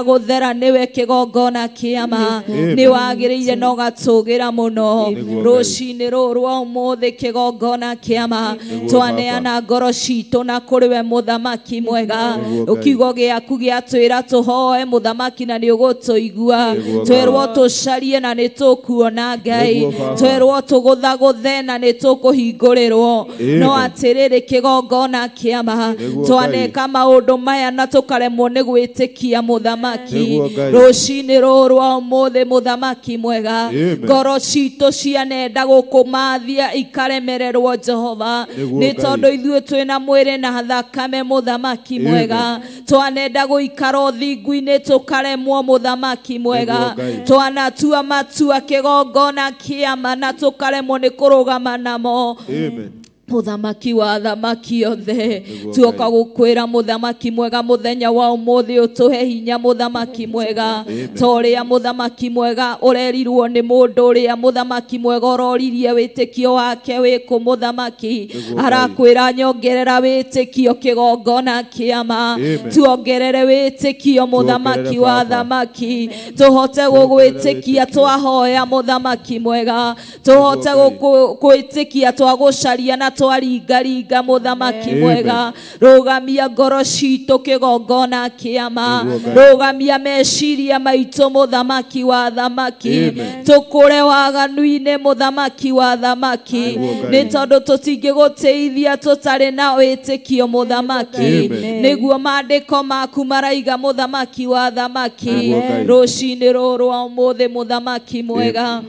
gũthera nĩwe kĩgongona kĩama nĩ wagĩrĩire na ũgatũgĩra mũno rũcinĩ rũrũ rwa ũmũthĩ kĩgongona kĩama twaneana ngoro citũ na kũrĩ we mũthamaki mwega ũkiugo gĩaku gĩatwĩra tũhoe mũthamaki na nĩ ũgũtũigua twerwo tũcarie na nĩ tũkuona Ngai twerwo tũgũthagũthe na nĩ tũkũhingũrĩrwo no atĩrĩrĩ kĩgongona kĩama twaneka maũndũ maya na tũkaremwo nĩ gwĩtĩkia mũthamaki rũcinĩ rũrũ rwa ũmũthĩ mũthamaki mwega ngoro citũ cianenda gũkũmathia ikaremererwo Jehova nĩ tondũ ithuĩ twĩna mwĩrĩ na thakame mũthamaki mwega twanenda gũikara ũthingu-inĩ tũkaremwo mũthamaki mwega twanatua matua kĩgongona kĩama na tũkaremwo nĩ kũrũgama namo mũthamaki wa thamaki othe tuoka gũkwĩra mũthamaki mwega mũthenya wa ũmũthĩ ũtũhe hinya mũthamaki mwega torĩa mũthamaki mwega ũrerirwo nĩ mũndũ ũrĩa mũthamaki mwega ũroririe wĩtĩkio wake wĩkũ mũthamaki arakwĩra nyongerera wĩtĩkio kĩgongona kĩama tuongerere wĩtĩkio mũthamaki wa thamaki tũhote gũgwĩtĩkia twahoya mũthamaki mwega tũhote gwĩtĩkia twagũcaria na twaringaringa mũthamaki mwega rũgamia ngoro citũ kĩgongona kĩama rũgamia meciria maitũ mũthamaki wa thamaki tũkũre waganu-inĩ mũthamaki wa thamaki nĩ tondũ tũtingĩgũteithia tũtarĩ na wĩtĩkio mũthamaki nĩguo maandĩko maku maraiga mũthamaki wa thamaki rũcinĩ rũrũ rwa ũmũthĩ mũthamaki mwega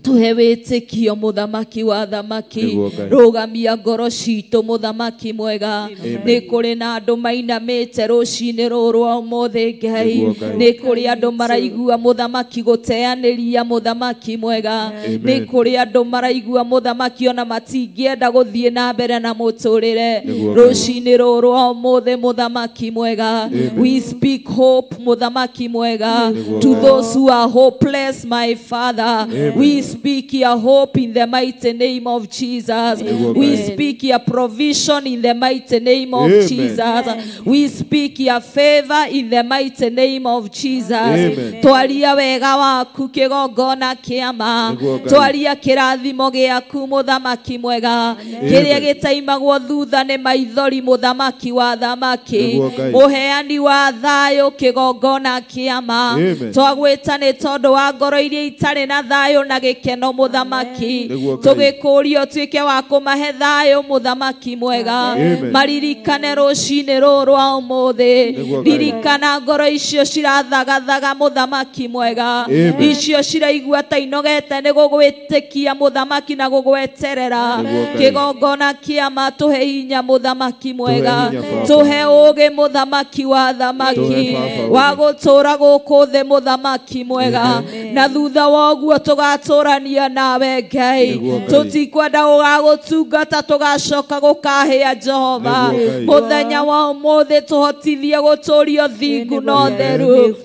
tũhe wĩtĩkio mũthamaki wa thamaki rũgamia ngoro citũ mũthamaki mwega nĩ kũrĩ na andũ mainamĩte rũcinĩ rũrũ rwa ũmũthĩ Ngai nĩ kũrĩ andũ maraigua mũthamaki gũteanĩria mũthamaki mwega nĩ kũrĩ andũ maraigua mũthamaki ona matingĩenda gũthiĩ na mbere na mũtũrĩre rũcinĩ rũrũ rwa ũmũthĩ mũthamaki mwega we speak hope mũthamaki mwega to those who are hopeless my Father we speak your hope in the mighty name of Jesus we speak your provision in the mighty name of Jesus we speak your favor in the mighty name of Jesus twaria wega waku kĩgongona kĩama twaria kĩrathimo gĩaku mũthamaki mwega kĩrĩa gĩtaimagwo thutha nĩ maithori mũthamaki wa thamaki mũheani wa thayũ kĩgongona kĩama twagwĩta nĩ tondũ wa ngoro iria itarĩ na thayũ na gĩkeno mũthamaki tũgĩkũrio tuĩke wa kũmahe thayũ mũthamaki mwega maririkane rũcinĩ rũrũ rwa ũmũthĩ ririkana ngoro icio cirathagathaga mũthamaki mwega icio ciraigua ta inogete nĩ gũgwĩtĩkia mũthamaki na gũgweterera kĩgongona kĩama tũhe hinya mũthamaki mwega tũhe ũũgĩ mũthamaki wa thamaki wa gũtũra gũkũ thĩ mũthamaki mwega na thutha wa ũguo tũgatũrania nawe Ngai tũtikwenda gũgagũtungata tũgacoka gũkahĩa Jehova mũthenya wa ũmũthĩ tũhotithie gũtũrio thingu na ũtheru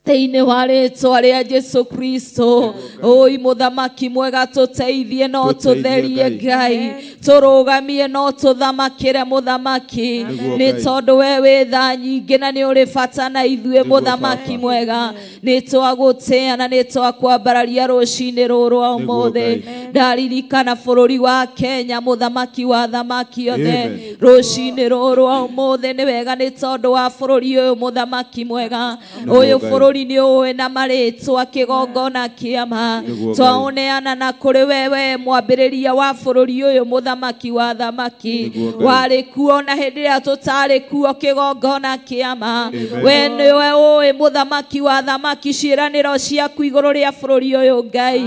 thĩinĩ wa rĩĩtwa rĩa Jesu Kristo oi mũthamaki mwega tũteithie no tũtherie Ngai tũrũgamie no tũthamakĩre mũthamaki nĩ tondũ we wĩ tha nyingĩ na nĩ ũrĩ bata na ithuĩ mũthamaki mwega nĩ twagũtĩĩa na nĩ twakwambararia rũcinĩ rũrũ rwa ũmũthĩ ndaririkana bũrũri wa Kenya mũthamaki wa thamaki othe rũcinĩ rũrũ rwa ũmũthĩ nĩ wega nĩ tondũ wa bũrũri ũyũ mũthamaki mwega ũyũ bũrũri nĩ ũĩ na marĩtwa kĩgongona kĩama twaũneana na kũrĩ wewe mwambĩrĩria wa bũrũri ũyũ mũthamaki wa thamaki warĩ kuo na hĩndĩ ĩrĩa tũtarĩ kuo kĩgongona kĩama we nĩwe ũĩ mũthamaki wa thamaki ciĩranĩro ciaku igũrũ rĩa bũrũri ũyũ Ngai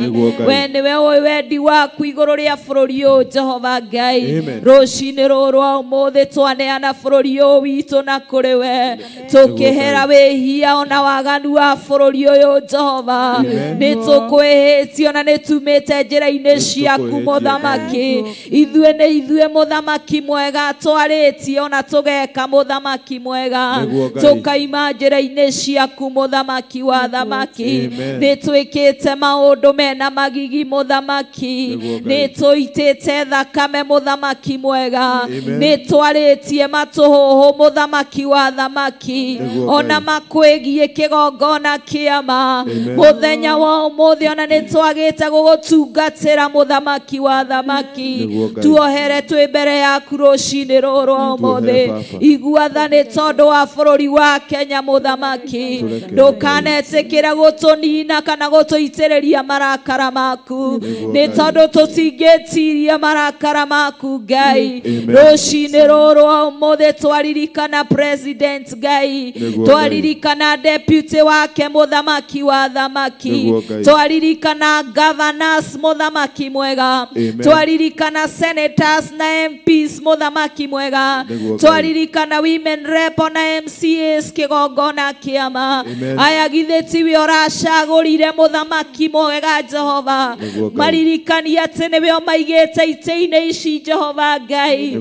we nĩwe ũĩ wendi waku igũrũ rĩa bũrũri ũyũ Jehova Ngai rũcinĩ rũrũ rwa ũmũthĩ twaneana bũrũri ũyũ witũ na kũrĩ we tũkĩhera wĩhia ona waganu wa bũrũri ũyũ Jehova nĩ tũkwĩhĩtio na nĩ tumĩte njĩra-inĩ ciaku mũthamaki ithuĩ nĩ ithuĩ mũthamaki mwega twarĩtie ona tũgeka mũthamaki mwega tũkaima njĩra-inĩ ciaku mũthamaki wa thamaki nĩ twĩkĩte maũndũ mena magigi mũthamaki nĩ tũitĩte thakame mũthamaki mwega nĩ twarĩtie matũhũhũ mũthamaki wa thamaki ona makwĩgie kĩgongona kĩama mũthenya wa ũmũthĩ ona nĩ twagĩte gũgũtungatĩra mũthamaki wa thamaki tuohere twĩ mbere yaku rũcinĩ rũrũ ũmũthĩ igua tha nĩ tondũ wa bũrũri wa Kenya mũthamaki ndũkanetĩkĩre gũtũnina kana gũtũitĩrĩria marakara maku nĩ tondũ tũtingĩtiria marakara maku Ngai rũcinĩ rũrũ ũmũthĩ twaririkana president Ngai twaririkana deputy wake mũthamaki wa thamaki twaririkana governors mũthamaki mwega twaririkana senators na MPs mũthamaki mwega twaririkana women rep na MCAs kĩgongona kĩama aya githĩ tiwe ũracagũrire mũthamaki mwega Jehova maririkani atĩ nĩwe ũmaigĩte itĩ-inĩ ici Jehova Ngai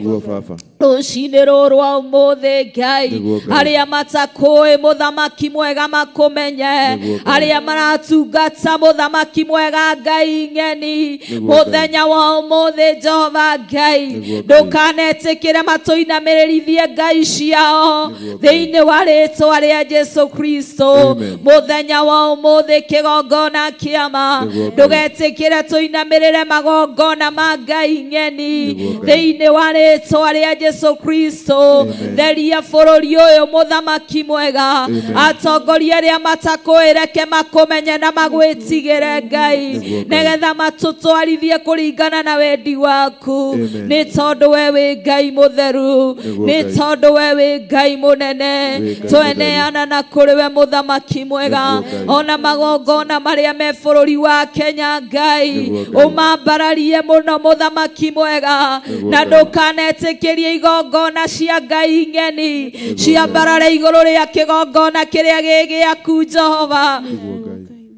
rũcinĩ rũrũ ũmũthĩ Ngai arĩa matakũĩ mũthamaki mwega makũmenye arĩa maratungata mũthamaki mwega Ngai ng'eni mũthenya wa ũmũthĩ Jehova Ngai ndũkanetĩkĩre matũinamĩrĩrithie Ngai ciao thĩinĩ wa rĩĩtwa rĩa Jesu Kristo mũthenya wa ũmũthĩ kĩgongona kĩama ndũgetĩkĩre tũinamĩrĩre magongona ma Ngai ng'eni thĩinĩ wa rĩĩtwa rĩa Jesu Kristo theria bũrũri ũyũ mũthamaki mwega atongoria arĩa matakũĩ reke makũmenye na magwĩtigĩre Ngai nĩgetha matũtwarithie kũringana na wendi waku nĩ tondũ we wĩ Ngai mũtheru nĩ tondũ we wĩ Ngai mũnene tweneana na kũrĩ we mũthamaki mwega ona magongona marĩa me bũrũri wa Kenya Ngai ũmambararie mũno mũthamaki mwega na ndũkanetĩkĩrie igongona cia Ngai ng'eni ciambarare igũrũ rĩa kĩgongona kĩrĩa gĩ gĩaku Jehova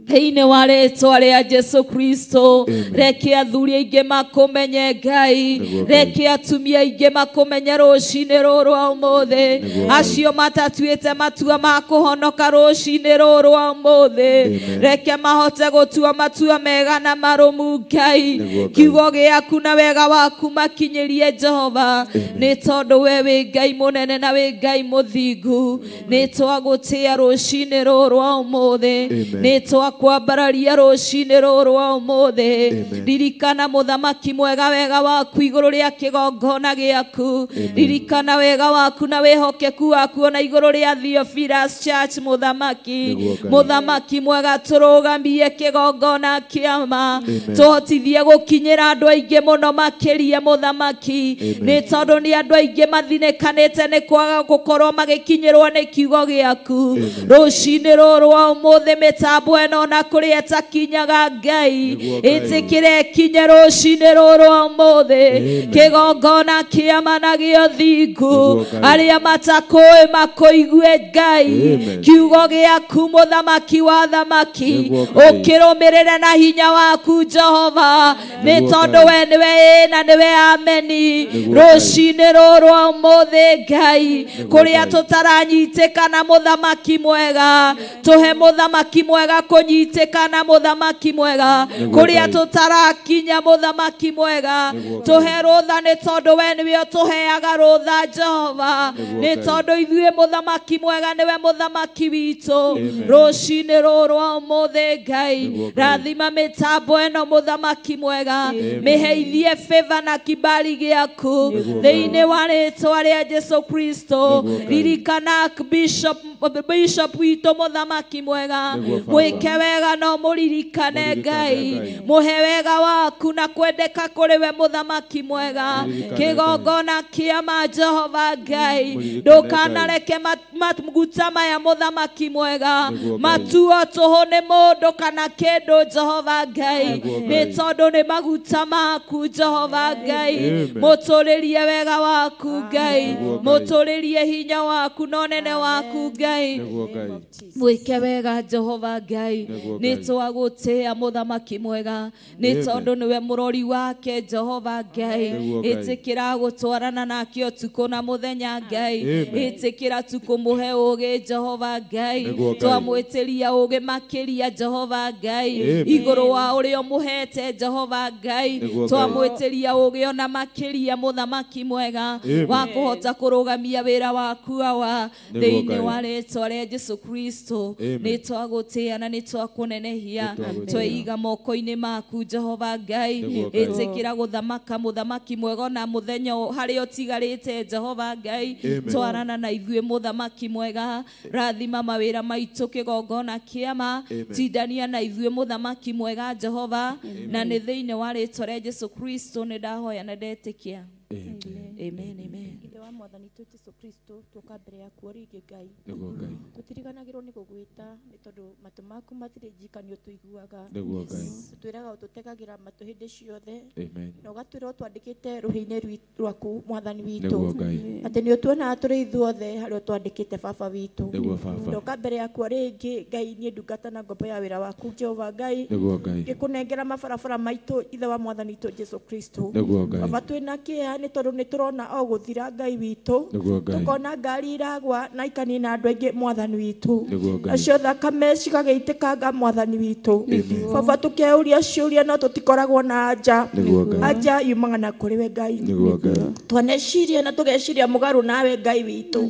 thĩinĩ wa rĩĩtwa rĩa Jesu Kristo reke athuri aingĩ makũmenye Ngai reke atumia aingĩ makũmenye rũcinĩ rũrũ ũmũthĩ acio matatuĩte matua ma kũhonoka rũcinĩ rũrũ ũmũthĩ reke mahote gũtua matua mega na marũmu Ngai kiugo gĩaku na wega waku makinyĩrie Jehova nĩ tondũ we wĩ Ngai mũnene na wĩ Ngai mũthingu nĩ twagũtĩĩa rũcinĩ rũrũ ũmũthĩ nĩ kwambararia rũcinĩ rũrũ ũmũthĩ ririkana mũthamaki mwega wega waku igũrũ rĩa kĩgongona gĩaku ririkana wega waku na wĩhokeku waku ona igũrũ rĩa Theophilus Church mũthamaki mwega tũrũgamie kĩgongona kĩama tũhotithie gũkinyĩra andũ aingĩ mũno makĩria mũthamaki nĩ tondũ nĩ andũ aingĩ mathinĩkanĩte nĩ kwaga gũkorwo magĩkinyĩrwo nĩ kiugo gĩaku rũcinĩ rũrũ ũmũthĩ mĩtambo ĩno na kũrĩa takinyaga Ngai ĩtĩkĩre kinye rũcinĩ rũrũ ũmũthĩ kĩgongona kĩama na gĩothingu arĩa matakũĩ makũigue Ngai kiugo gĩaku mũthamaki wa thamaki ũkĩrũmĩrĩre na hinya waku Jehova nĩ tondũ we nĩwe na nĩwe ameni rũcinĩ rũrũ ũmũthĩ Ngai kũrĩa tũtaranyitĩkana mũthamaki mwega tũhe mũthamaki mwega kũnyitĩkana mũthamaki mwega kũrĩa tũtarakinya mũthamaki mwega tũhe rũtha nĩ tondũ we nĩwe ũtũheaga rũtha Jehova nĩ tondũ ithuĩ mũthamaki mwega nĩwe mũthamaki witũ rũcinĩ rũrũ ũmũthĩ Ngai rathima mĩtambo ĩno mũthamaki mwega mĩheithie favor na kibali gĩaku thĩinĩ wa rĩĩtwa rĩa Jesu Kristo ririkana bishop witũ mũthamaki mwega mwĩke wega no mũririkane Ngai mũhe wega waku na kwendeka kũrĩ we mũthamaki mwega kĩgongona kĩama Jehova Ngai ndũkanareke maguta maya mũthamaki mwega matuo tũhũ nĩ mũndũ kana kĩndũ Jehova Ngai nĩ tondũ nĩ maguta maku Jehova Ngai mũtũrĩrie wega waku Ngai mũtũrĩrie hinya waku na ũnene waku Ngai Ngai mwike wega Jehova Ngai nĩ twagũtĩa mũthamaki mwega nĩ tondũ nĩwe mũrori wake Jehova Ngai ĩtĩkĩra gũtwarana nake ũtukũ na mũthenya Ngai ĩtĩkĩra tukũmũhe ũgĩ Jehova Ngai twamwĩtĩria ũgĩ makĩria Jehova Ngai igũrũ wa ũrĩa mũhete Jehova Ngai twamwĩtĩria ũgĩ ona makĩria mũthamaki mwega wa kũhota kũrũgamia wĩra waku wa thĩinĩ wa rĩĩtwa rĩa Jesũ Kristo nĩ twagũtĩa na nĩ twakũnenehia tweiga moko-inĩ maku Jehova Ngai ĩtĩkĩra gũthamaka mũthamaki mwega na mũthenya harĩa ũtigarĩte Jehova Ngai twarana na ithuĩ mũthamaki mwega rathima mawĩra maitũ kĩgongona kĩama tindania na ithuĩ mũthamaki mwega Jehova na nĩ thĩinĩ wa rĩĩtwa rĩa Jesũ Kristo nĩ ndahoya na ndetĩkia amen amen ithe wa mwathani tu Jesũ Kristo tuoka mbere yaku rĩngĩ Ngai tũtiriganagĩrwo nĩ gũgwĩta nĩ tondũ matũ maku matirĩ njikanio tũiguaga twĩraga ũtũtegagĩra matũ hĩndĩ ciothe na ũgatwĩra ũtwandĩkĩte rũhĩ-inĩ rwaku mwathani witũ atĩ nĩ ũtuonaga tũrĩ ithuothe harĩa ũtwandĩkĩte baba witũ ndoka mbere yaku rĩngĩ Ngai niĩ ndungata na ngombo ya wĩra waku Jehova Ngai ngĩkũnengera mabarabara maitũ ithe wa mwathani tu Jesũ Kristo baba twĩna kĩeha nĩ tondũ nĩ tũrona o gũthira Ngai witũ tũkona ngari iragwa na ikanina andũ aingĩ mwathani witũ acio thakame cigagĩitĩkanga mwathani witũ baba tũkeuria ciũria no tũtikoragwo na anja yumaga na kũrĩ we Ngai twaneciria na tũgeciria mũgarũ nawe Ngai witũ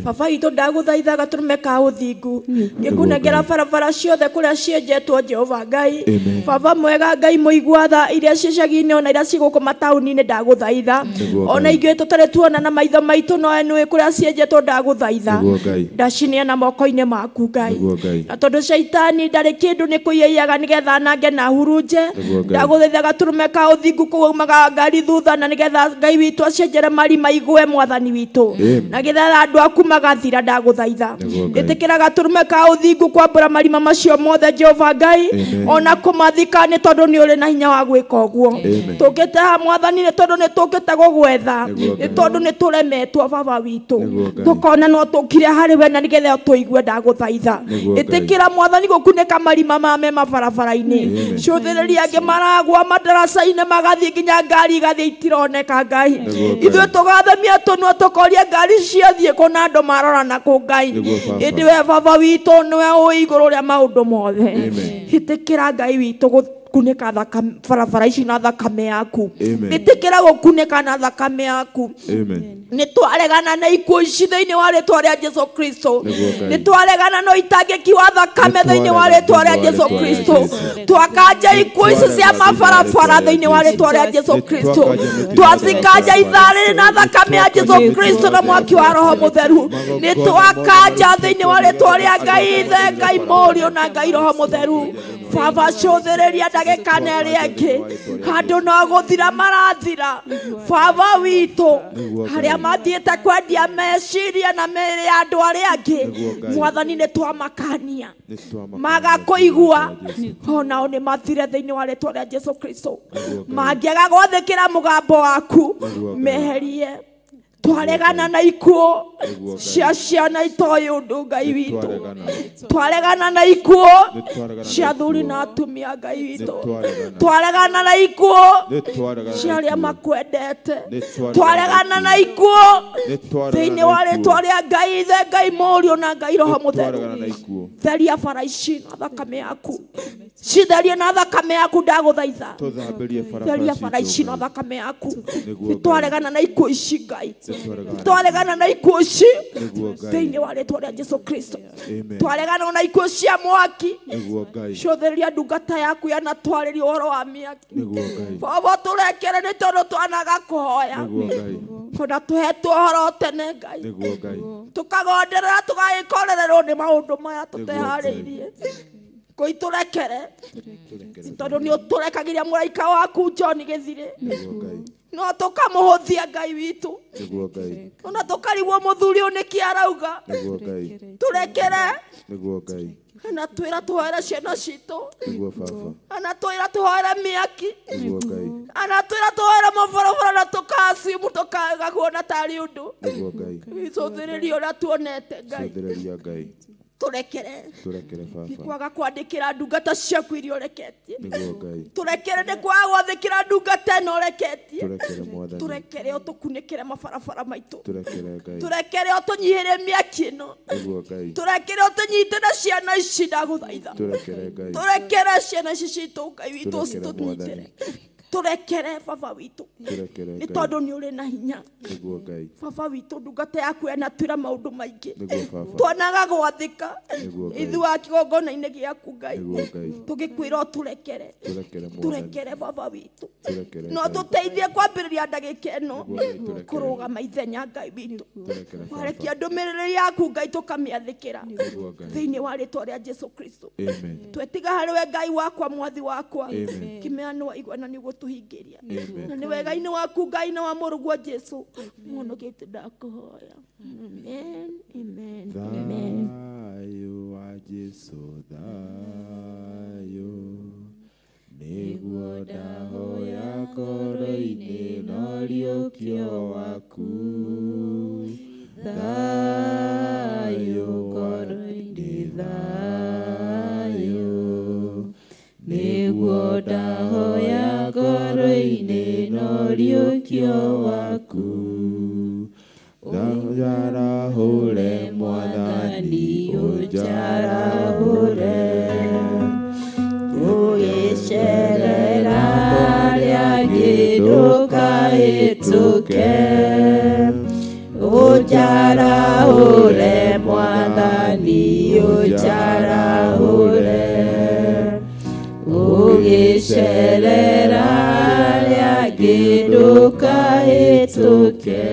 baba witũ ndagũthaitha gatũrũme ka ũthingu ngĩkũnengera barabara ciothe kũrĩa cienjetwo Jehova Ngai baba mwega Ngai mũigua tha iria ciĩcagi-inĩ ona iria cigũkũ mataũni-inĩ ndagũthaitha ona igwe tũtarĩ tuona na maitho maitũ no nĩ kũrĩa cienjetwo ndagũthaitha ndacinia na moko-inĩ maku Ngai na tondũ shaitani ndarĩ kĩndũ nĩ kũiyaiyaga nĩgetha nange na hurunje ndagũthaitha gatũrũme ka ũthingu kũumaga ngari thutha na nĩgetha Ngai witũ acenjere marima igwe mwathani witũ na getha andũ aku magathira ndagũthaitha ĩtĩkĩra gatũrũme ka ũthingu kwambũra marima macio mothe Jehova Ngai ona kũmathika nĩ tondũ nĩ ũrĩ na hinya wa gwĩka ũguo tũkĩte ha mwathani nĩ tondũ nĩ tũkĩte gũgwetha nĩ tondũ nĩ tũremetwo baba witũ tũkona no tũkire harĩ we na nĩgetha tũigue ndagũthaitha ĩtĩkĩra mwathani gũkunĩka marima mame mabarabara-inĩ cũthĩrĩria angĩ maragwa madaraca-inĩ magathiĩ nginya ngari igathiĩ itironeka Ngai ithuĩ tũgathamia tũnua tũkoria ngari ciathiĩ kũ na andũ marorana kũ Ngai ĩndĩ we baba witũ nĩwe ũĩ igũrũ rĩa maũndũ mothe ĩtĩkĩra Ngai witũ kuneka thakame barabara ici na thakame yaku ĩtĩkĩra gũkunĩka na thakame yaku nĩ twaregana na ikuũ ici thĩinĩ wa rĩĩtwa rĩa Jesũ Kristo nĩ twaregana na ũitangĩki wa thakame thĩinĩ wa rĩĩtwa rĩa Jesũ Kristo twakanja ikuũ ici cia mabarabara thĩinĩ wa rĩĩtwa rĩa Jesũ Kristo twacikanja itharĩrĩ na thakame ya Jesũ Kristo na mwaki wa Roho Mũtheru nĩ twakanja thĩinĩ wa rĩĩtwa rĩa Ngai Ithe Ngai Mũriũ na Ngai Roho Mũtheru baba cũthĩrĩria ndagĩka na ĩrĩa ĩngĩ handũ no gũthira marathira baba witũ harĩa mathiĩte kwendia meciria na mĩĩrĩ ya andũ arĩa angĩ mwathani nĩ twamakania magakũigua onao nĩ mathire thĩinĩ wa rĩĩtwa rĩa Jesũ Kristo mangĩaga gwathĩkĩra mũgambo waku meherie twaregana na ikuũ cia ciana itoĩ ũndũ Ngai witũ twaregana na ikuũ cia athuri na atumia Ngai witũ twaregana na ikuũ cia arĩa makwendete twaregana na ikuũ thĩinĩ wa rĩĩtwa rĩa Ngai Ithe Ngai Mũriũ na Ngai Roho Mũtheru theria bara ici na thakame yaku citherie na thakame yaku ndagũthaitha theria bara ici na thakame yaku twaregana na ikuũ ici Ngai twaregana na ikuũ ici thĩinĩ wa rĩĩtwa rĩa Jesũ Kristo twaregana na ikuũ cia mwaki cũthĩrĩria ndungata yaku yana twarĩria ũhoro wa mĩaki baba tũrekere nĩ tondũ twanaga kũhoya ona tũhetwo ũhoro tene Ngai tũkagonderera tũgagĩkorererwo nĩ maũndũ maya tũteharĩirie Koi tũrekere tondũ nĩ ũtũrekagĩria mũraika waku John Gĩthirĩ no tũkamũhũthia Ngai witũ ona tũkarigwo mũthuri ũyũ nĩkĩ arauga tũrekere ana twĩra tũhoere ciana citũ ana twĩra tũhoere mĩaki ana twĩra tũhoere mabarabara na tũkasimu twaga kuona tari undu niguo Ngai icũthĩrĩria ũrĩa tuonete Ngai cũthĩrĩria Ngai turekere baba kwaga kwandĩkĩra ndungata ciaku iria ũreketie niguo Ngai turekere nĩ kwaga gwathĩkĩra ndungata ĩno ũreketie turekere Mwathani turekere ũtũkunĩkĩre mabarabara maitũ turekere Ngai turekere ũtũnyihĩre mĩaki ĩno niguo Ngai turekere ũtũnyitĩre ciana ici ndagũthaitha turekere Ngai turekere ciana ici citũ Ngai witũ citũnyitĩre turekere baba witũ nĩ tondũ nĩ ũrĩ na hinya niguo Ngai baba witũ ndungata yaku enatuĩra maũndũ maingĩ niguo baba twonaga gwathĩka Ngai. ithuĩ kĩgongona-inĩ gĩaku Ngai niguo Ngai tũgĩkwĩra ũtũrekere turekere Mwathani turekere baba witũ turekere no tũteithie kwambĩrĩria ndagĩka ĩno kũrũgama ithenya Ngai witũ warekia ndũmĩrĩri yaku Ngai tũkamĩathĩkĩra niguo Ngai thĩinĩ wa rĩtwa rĩa Jesũ Kristo amen twetiga harĩwe Ngai wakwa mwathi wakwa Amen. kĩmeano wa igwana nĩguo tũhingĩria Amen. na nĩ wega-inĩ waku Ngai na wa mũrũguo Jesũ mũhonoketie ndakũhoya amen amen amen thayũ wa Jesũ thayũ nĩguo ndahoya ngoro-inĩ na ũriũkio waku thayũ ngoro-inĩ thayũ nĩguo ndahoya ngoro-inĩ na ũriũkio waku ũnjarahũre Mwathani ũnjarahũre ũgĩcerera rĩa ndũkahĩtũke ũnjarahũre Mwathani ũnjarahũre ũgĩcerera rĩa ndũkahĩtũke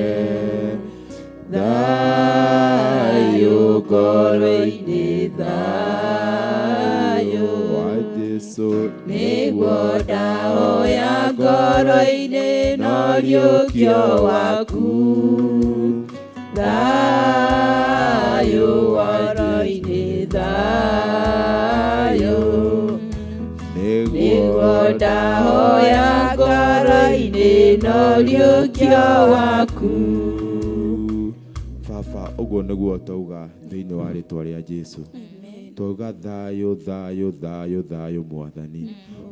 thayũ ngoro-inĩ thayũ wa Jesũ nĩguo ndahoya ngoro-inĩ na ũriũkio waku thayũ ngoro-inĩ thayũ nĩguo ndahoya ngoro-inĩ na ũriũkio waku baba ũguo nĩguo tauga thĩinĩ wa rĩtwa rĩa Jesũ twauga thayũ thayũ thayũ thayũ Mwathani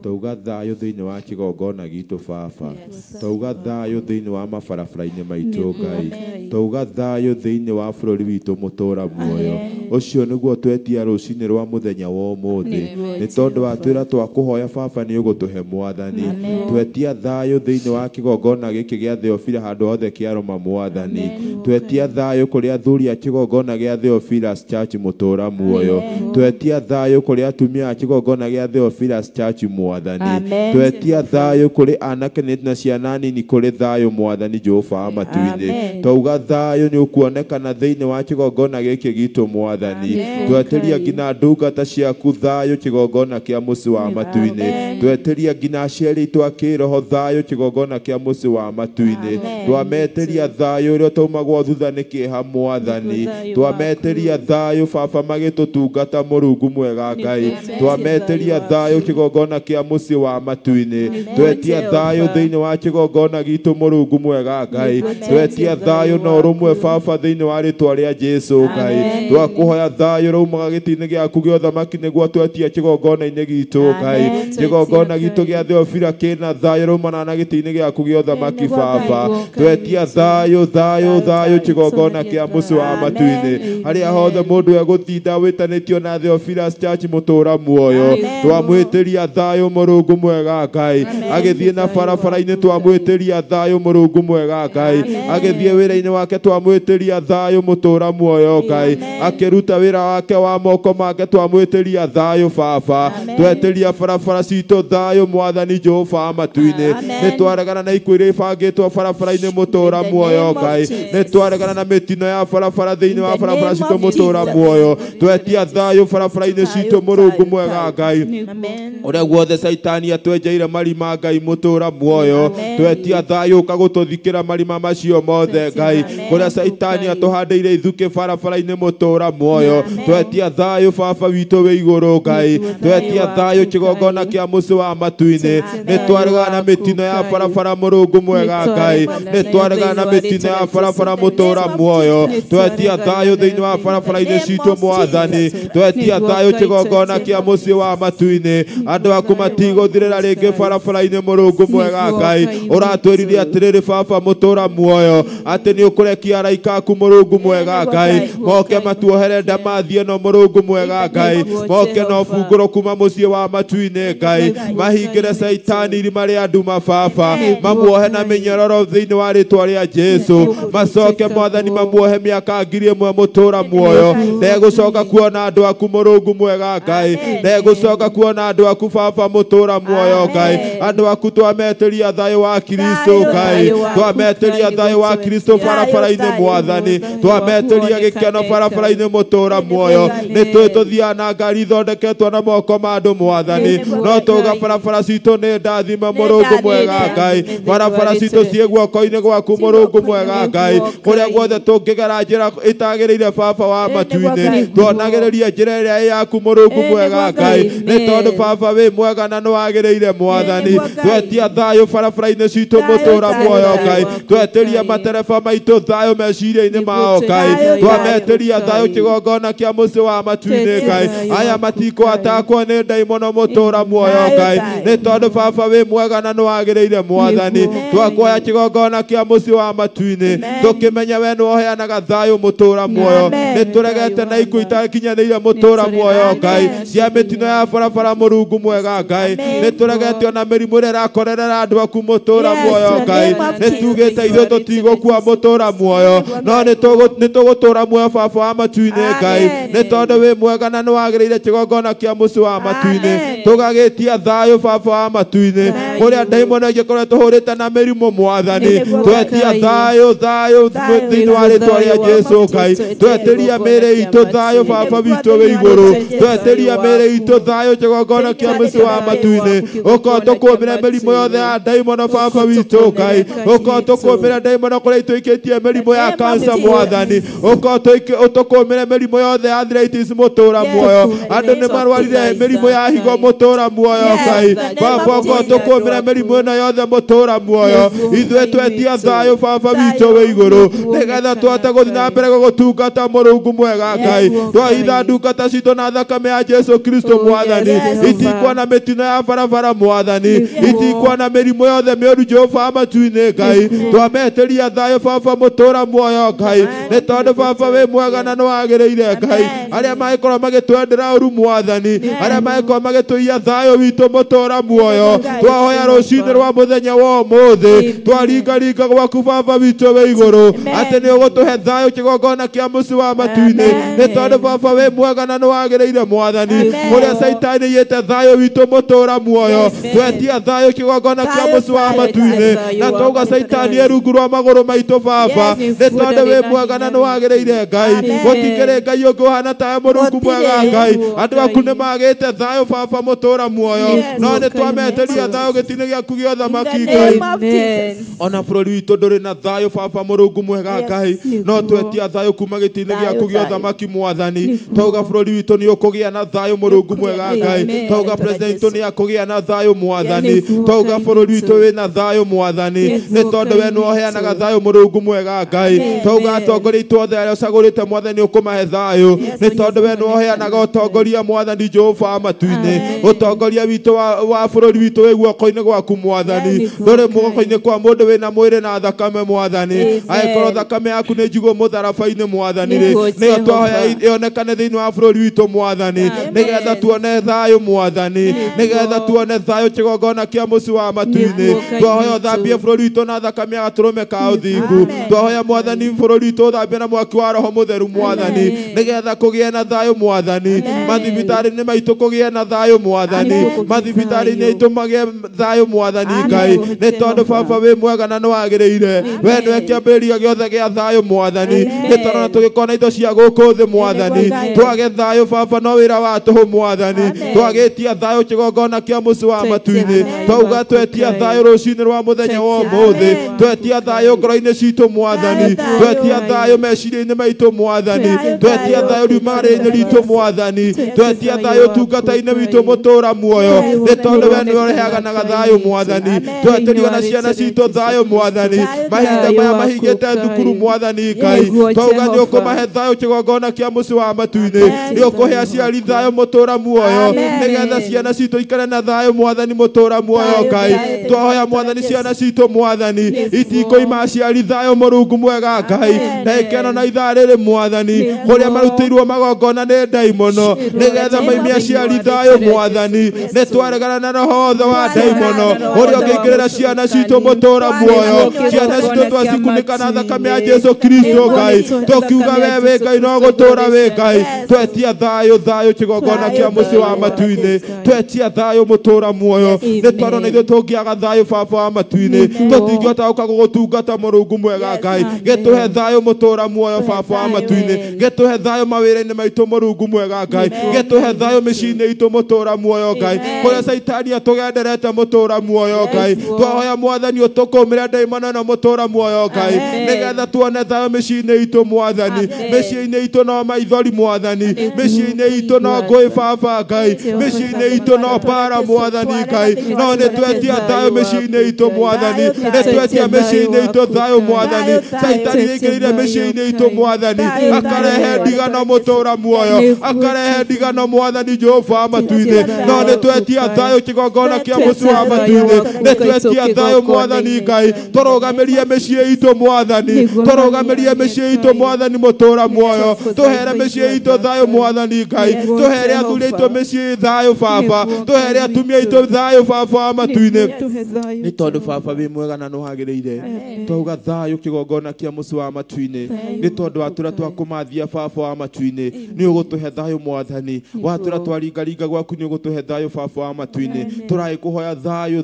twauga thayũ thĩinĩ wa kĩgongona gitũ baba twauga thayũ thĩinĩ wa mabarabara-inĩ maitũ Ngai twauga thayũ thĩinĩ wa bũrũri witũ mũtũũra muoyo ũcio nĩguo twetia rũcinĩ rwa mũthenya wa ũmũthĩ nĩ tondũ watwĩra twakũhoya baba nĩ ũgũtũhe Mwathani twetia thayũ thĩinĩ wa kĩgongona gĩkĩ gĩa Theophila handũ hothe kĩarũma Mwathani twetia thayũ kũrĩ athuri a kĩgongona gĩa Theophilas Church mũtũũra muoyo twetia thayũ kũrĩ atumia a kĩgongona gĩa Theophilas Church Mwathani twetia thayũ kũrĩ anake na ciana nini kũrĩ thayũ Mwathani Jehova wa matu-inĩ twauga thayũ nĩ ũkuonekana thĩinĩ wa kĩgongona gĩkĩ gitũ Mwathani tweteria nginya ndungata ciaku thayũ kĩgongona kĩa mũciĩ wa matu-inĩ tweteria nginya aciari aitũ a kĩroho thayũ kĩgongona kĩa mũciĩ wa matu-inĩ twameteria thayũ ũrĩa taumagwo thutha nĩ kĩeha Mwathani twameteria thayũ baba magĩtũtungata Mũrungu mwega Ngai twameteria thayũ kĩgongona kĩa mũciĩ wa matu-inĩ twetia thayũ thĩinĩ wa kĩgongona gitũ Mũrungu mwega Ngai twetia thayũ na ũrũmwe baba thĩinĩ wa rĩtwa rĩa Jesũ Ngai twakũhoya thayũ raumaga gĩtĩ-inĩ gĩaku gĩa ũthamaki nĩguo twetia kĩgongona-inĩ gitũ Ngai kĩgongona gitũ gĩa Theophila kĩna thayũ raumana na gĩtĩ-inĩ gĩaku gĩa ũthamaki baba twetia thayũ thayũ thayũ kĩgongona kĩa mũciĩ wa matu-inĩ harĩa hothe mũndũ egũtinda wĩtanĩtio na Theophilas Church mũtũũra muoyo twamwĩtĩria thayũ Mũrungu mwega Ngai agĩthiĩ na barabara-inĩ twamwĩtĩria thayũ Mũrungu mwega Ngai agĩthiĩ wĩra-inĩ wake twamwĩtĩria thayũ mũtũũra muoyo Ngai akĩruta wĩra wake wa moko make twamwĩtĩria thayũ baba twetĩria barabara citũ thayũ Mwathani Jehova wa matu-inĩ nĩ twaregana na ikuũ iria ibangĩtwo barabara-inĩ mũtũũra muoyo Ngai nĩ twaregana na mĩtino ya barabara thĩinĩ wa barabara citũ mũtũũra muoyo twetia thayũ barabara-inĩ citũ Mũrungu mwega Ngai ũrĩa guothe Saitani atwenjeire marima Ngai mũtũũra muoyo twetia thayũ ũkagũtũthikĩra marima macio mothe Ngai kũrĩa Saitani atũhandĩire ithuki barabara-inĩ mũtũũra muoyo twetia thayũ baba witũ wĩ igũrũ Ngai twetia thayũ kĩgongona kĩa mũciĩ wa matu-inĩ nĩ twaregana na mĩtino ya barabara Mũrungu mwega Ngai nitwarega na mitina ya barabara mutura muoyo twetia thayo thiini wa barabara-ini citu mwathani twetia thayo kigongona kia mucii wa matu-ini andu aku matiguthirira ringi barabara-ini Murungu mwega Ngai uratwiririe atiriri baba mutura muoyo ati ni ukurekia araika aku Murungu mwega Ngai moke matuohere ndamathie no Murungu mwega Ngai moke no bunguro kuma mucii wa matu-ini Ngai mahingire saitani irima ria nduma baba mamuohe na minyororo thiini wa ritwa ria Jesu macoke mwathani mamuohe miaka 1000 mutura muoyo negucoka kuona andu aku Murungu mwega Ngai negucoka kuona andu aku baba mutura muoyo Ngai andu aku twameteria thayo wa Kristo Ngai twameteria thayo wa Kristo barabara-ini mwathani twameteria gikeno barabara-ini mutura muoyo nitwi tuthia na ngari thondeketwo na moko ma andu mwathani no tuga barabara citu ni ndathima Murungu mwega Ngai barabara citu cie guoko-ini gwaku Murungu mwega Ngai kuria guothe tungigera njira itagiriire baba wa matu-ini tuonagiririe njira iria yaku Murungu mwega Ngai ni tondu baba wi mwega na niwagiriire mwathani twetia thayo barabara-ini citu mutura muoyo Ngai twetiria matereba maitu thayo meciria-ini mao Ngai twameteria thayo kigongona kia mucii wa matu-ini Ngai aya matikwatakwo ni ndaimono mutura muoyo Ngai ni tondu baba wi mwega na niwagiriire mwathani twakuoya kigongona kia mucii wa matu-ini tukimenya we niwoheanaga thayo mutura muoyo nituregete na ikuo itakinyanĩire mutura muoyo Ngai cia mitino ya barabara Murungu mwega Ngai nituregete ona mirimu ĩrĩa ĩrakorerera andu aku mutura muoyo Ngai nitugite ithuĩ tutigũkua mutura muoyo no nitugutura muoyo baba wa matu-ini Ngai ni tondu wi mwega na niwagiriire kigongona kia mucii wa matu-ini tugagitia thayo baba wa matu-ini kuria ndaimono ingĩkoretwo hũrĩte na mĩrimũ mwathani twetia thayo thiini wa ritwa ria Jesu Ngai twetiria mĩĩrĩ itũ thayo baba witũ wĩ igũrũ twetiria mĩĩrĩ itũ thayo kigongona kia mucii wa matu-ini ukorwo tukũmĩre mĩrimũ yothe ya ndaimono baba witũ Ngai ukorwo tukũmĩre ndaimono kũrĩa itũikĩtie mĩrimũ ya kansa mwathani ukorwo tukũmĩre mĩrimũ yothe ya arthritis mutura muoyo andu nĩ marwarire mĩrimũ ya higo mutura muoyo Ngai baba ukorwo tukũmĩre mĩrimũ ĩno yothe mutura muoyo ithuĩ twetia thayo baba witũ wĩ igũrũ nigetha tũhote gũthiĩ na mbere gũgũtungata Murungu mwega Ngai twahitha ndungata citũ na thakame ya Jesu Kristo mwathani itikuona mĩtino ya barabara mwathani itikuona mĩrimũ yothe mĩũru Jehova matu-ini Ngai twameteria thayo baba mutura muoyo Ngai nĩ tondũ baba wĩ mwega na nĩwagĩrĩire Ngai arĩa magĩkorwo magĩtwendera ũru mwathani arĩa magĩkorwo magĩtũiya thayo witũ mutura muoyo twahoya rũcinĩ rwa mũthenya wa ũmũthĩ twaringaringa gwaku baba witũ wĩ igũrũ atĩ nĩ ũgũtũhe thayo kigongona kia mucii wa matu-ini nĩ tondũ baba wĩ mwega na nĩwagĩrĩire mwathani kũrĩa caitani iyĩte thayo witũ mutura muoyo twetia thayo kigongona kia mucii wa matu-ini na twauga caitani rungu rwa magũrũ maitũ baba nĩ tondũ wĩ mwega na nĩwagĩrĩire Ngai gũtikĩrĩ Ngai ũngĩ ũhana tawe Murungu mwega Ngai andũ aku nĩ magĩte thayo baba mutura muoyo no nĩ twameteria thayo gĩtĩ-inĩ gĩaku gĩa ũthamaki Ngai ona bũrũri witũ ndũrĩ na thayo baba Murungu mwega Ngai no twetia thayo kuma gĩtĩ-inĩ gĩaku gĩa ũthamaki mwathani twauga bũrũri witũ nĩ ũkũgĩa na thayo Murungu mwega Ngai twauga president witũ nĩ akũgĩa na thayo mwathani twauga bũrũri witũ wĩ na thayo mwathani nĩ tondũ we nĩwoheanaga thayo Murungu mwega Ngai twauga atongoria itũ othe arĩa ũcagũrĩte mwathani ũkũmahe thayo nĩ tondũ we nĩwoheanaga ũtongoria mwathani Jehova matu-ini ũtongoria witũ wa bũrũri witũ wĩ guoko-inĩ gwaku mwathani ndũrĩ guoko-inĩ kwa mũndũ wĩna mwĩrĩ na thakame mwathani angĩkorwo thakame yaku nĩ njigũ mũtharaba-inĩ mwathani nĩyo twahoya yonekane thĩinĩ wa bũrũri witũ mwathani nĩgetha tuone thayo mwathani nĩgetha tuone thayo kigongona kia mucii wa matu-ini twahoya ũthambie bũrũri witũ na thakame ya gatũrũme ka ũthingu twahoya mwathani bũrũri witũ ũthambie na mwaki wa roho mũtheru mwathani nĩgetha kũgĩe na thayo mwathani mathibitarĩ-inĩ maitũ kũgĩe na thayo mwathani mathibitarĩ-inĩ aitũ magĩe thayo mwathani Ngai nĩ tondũ baba wĩ mwega na nĩwagĩrĩire we nĩwe kĩambĩrĩria gĩothe gĩa thayo mwathani nĩ tondũ na tũgĩkorwo na indo cia gũkũ thĩ mwathani twage thayo baba no wĩra wa tũhũ mwathani twagĩtia thayo kigongona kia mucii wa matu-ini twauga twetia thayo rũcinĩ rwa mũthenya wa ũmũthĩ twetia thayo ngoro-inĩ citũ mwathani twetia thayo meciria-inĩ maitũ mwathani twetia thayo riumagarĩ-inĩ ritũ mwathani twetia thayo tungata-inĩ witũ mutura muoyo nĩ tondũ we nĩwe ũrehaganaga thayo mwathani tweteria na ciana citũ thayo mwathani mahinda maya mahingite thukuru mwathani Ngai twauga ni ukumahe thayo kigongona kia muci wa matu-ini ni ukuhe aciari thayo mutura muoyo nigetha ciana citu ikare na thayo mwathani mutura muoyo Ngai twahoya mwathani ciana citu mwathani itikoima aciari thayo Murungu mwega Ngai na ikeno na ithaa riri mwathani kuria marutirwo magongona ni ndaimono nigetha maimia aciari thayo mwathani ni twaregana na roho othe wa ndaimono uria ngingirira ciana citu mutura muoyo ciana citu twacikunika na thakame ya Jesu Kristo Ngai tukiuga wewe Ngai no gutura we Ngai twetia thayo kigongona kia muci wa matu-ini twetia thayo mutura muoyo ni twarona ithu tungiaga thayo baba wa matu-ini tutingihota guka gugutungata Murungu mwega Ngai gituhe thayo mutura muoyo baba wa matu-ini gituhe thayo mawira-ini maitu Murungu mwega Ngai gituhe thayo micii-ini itu mutura muoyo Ngai kuria Saitani atugenderete mutura muoyo Ngai twahoya mwathani utukumire ndaimono na mutura muoyo Ngai nigetha tuone thayo micii-ini itu mwathani micii-ini itu no maithori mwathani micii-ini itu no ngui baba Ngai micii-ini itu no bara mwathani Ngai no ni twetia thayo micii-ini itu mwathani ni twetia micii-ini itu thayo mwathani Saitani ingirire micii-ini itu mwathani akarehe ndigano mutura muoyo akarehe ndigano mwathani Jehova matu-ini no ni twetia thayo kigongona kia muci wa matu-ini ni twetia thayo mwathani Ngai turugamirie micii itu mwathani turugamirie micii itu mwathani mutura muoyo tuhere micii itu thayo mwathani Ngai tuhere athuri itu micii thayo baba tuhere atumia itu thayo baba wa matu-ini ni tondu baba wi mwega na nuhagiriire twauga thayo kigongona kia muci wa matu-ini ni tondu watura twakumathia baba wa matu-ini ni ugutuhe thayo mwathani watura twaringaringa gwaku ni ugutuhe thayo baba wa matu-ini turai kuhoya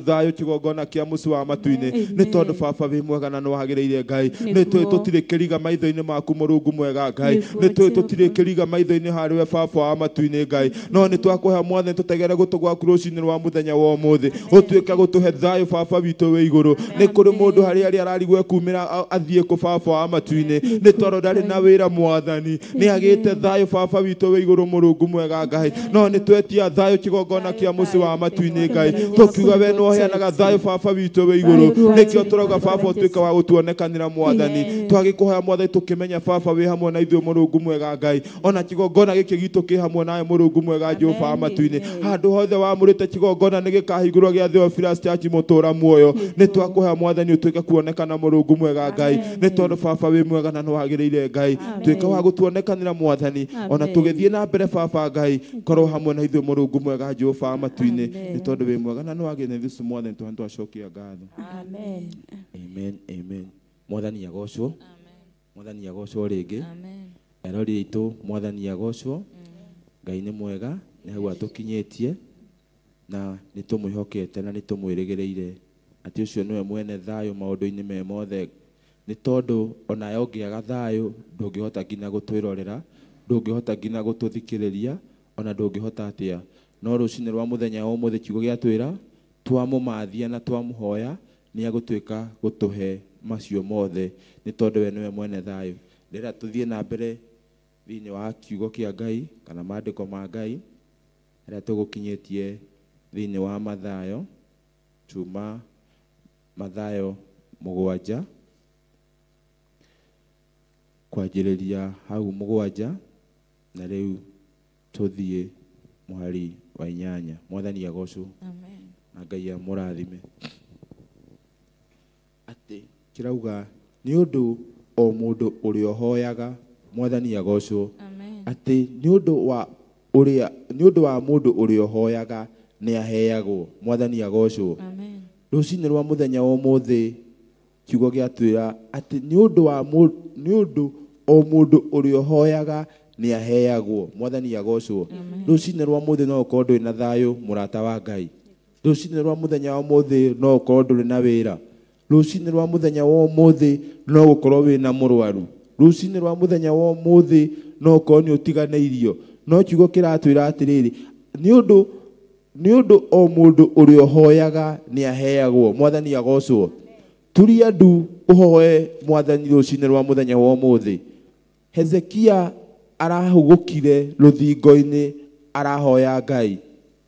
thayo kigongona kia muci wa matu-ini ni tondu baba wi mwega na nuhagiriire Ngai ni tutirikiriga maitho-ini maku Murungu mwega Ngai ni tutirikiriga maitho-ini hariwe baba wa matu-ini Ngai no ni twakuhe mwathani tutegere gutu gwaku rucini rwa muthenya wa umuthi utuike gutuhe thayo baba witu wi iguru ni kuri mundu haria ararigwe kumira athie ku baba wa matu-ini ni tondu ndari na wira mwathani ni agite thayo baba witu wi iguru Murungu mwega Ngai no ni twetia thayo kigongona kia muci wa matu-ini Ngai tukiuga we no heanaga thayo baba witu wi iguru nikio turauga baba utuike wa gutuonekanira mwathani twagikuhoya mwathani tukimenya baba wi hamwe na ithuĩ Murungu mwega Ngai ona kigongona giki gitu ki hamwe nawe Murungu mwega Jehova wa matu-ini handu hothe wamurite kigongona ni gikahingurwo gia Theophilus Church mutura muoyo ni twakuhoya mwathani utuike kuonekana Murungu mwega Ngai ni tondu baba wi mwega na nuhagiriire Ngai tuike wa gutuonekanira mwathani ona tugithie na mbere baba Ngai korwo hamwe na ithuĩ Murungu mwega Jehova wa matu-ini ni tondu wi mwega na nuhagiriire thisu mwathani twacokia ngatho amen amen mwathani agocwo mwathani agocwo ringi erori itu mwathani agocwo Ngai ni mwega ni hau atukinyitie na ni tumwihokete na ni tumwirigireire ati ucio niwe mwene thayo maundu-ini me mothe ni tondu ona yo ngiaga thayo ndungihota nginya gutwirorera ndungihota nginya gututhikiriria ona ndungihota atia no rucini rwa muthenya wa umuthi kiugo giatwira twamumathia na twamuhoya ni agutuika gutuhe macio mothe ni tondu we niwe mwene thayo rira tuthie na mbere thiini wa kiugo kia Ngai kana maandiko ma Ngai rira tugukinyitie thiini wa Mathayo tuma Mathayo 7 kwanjiriria hau 7 na riu tuthie muhari wa 8 mwathani agocwo amen na Ngai amurathime ati kirauga ni undu o mundu uri ohoyaga mwathani agocwo amen ati ni undu wa mundu uri ohoyaga ni aheagwo mwathani agocwo amen rucini rwa muthenya wa umuthi kiugo giatwira ati ni undu o mundu uri ohoyaga ni aheagwo mwathani agocwo rucini rwa muthi no ukorwo nduri na thayo murata wa Ngai rucini rwa muthenya wa umuthi no ukorwo nduri na wira rucini rwa muthenya wa umuthi no gukorwo wina murwaru rucini rwa muthenya wa umuthi no ukorwo ni utiganeirio no kiugo kiratwira atiriri ni undu o mundu uri ohoyaga ni aheagwo mwathani agocwo turia ndu uhoe mwathani rucini rwa muthenya wa umuthi Hezekia arahugukire ruthingo-ini arahoya Ngai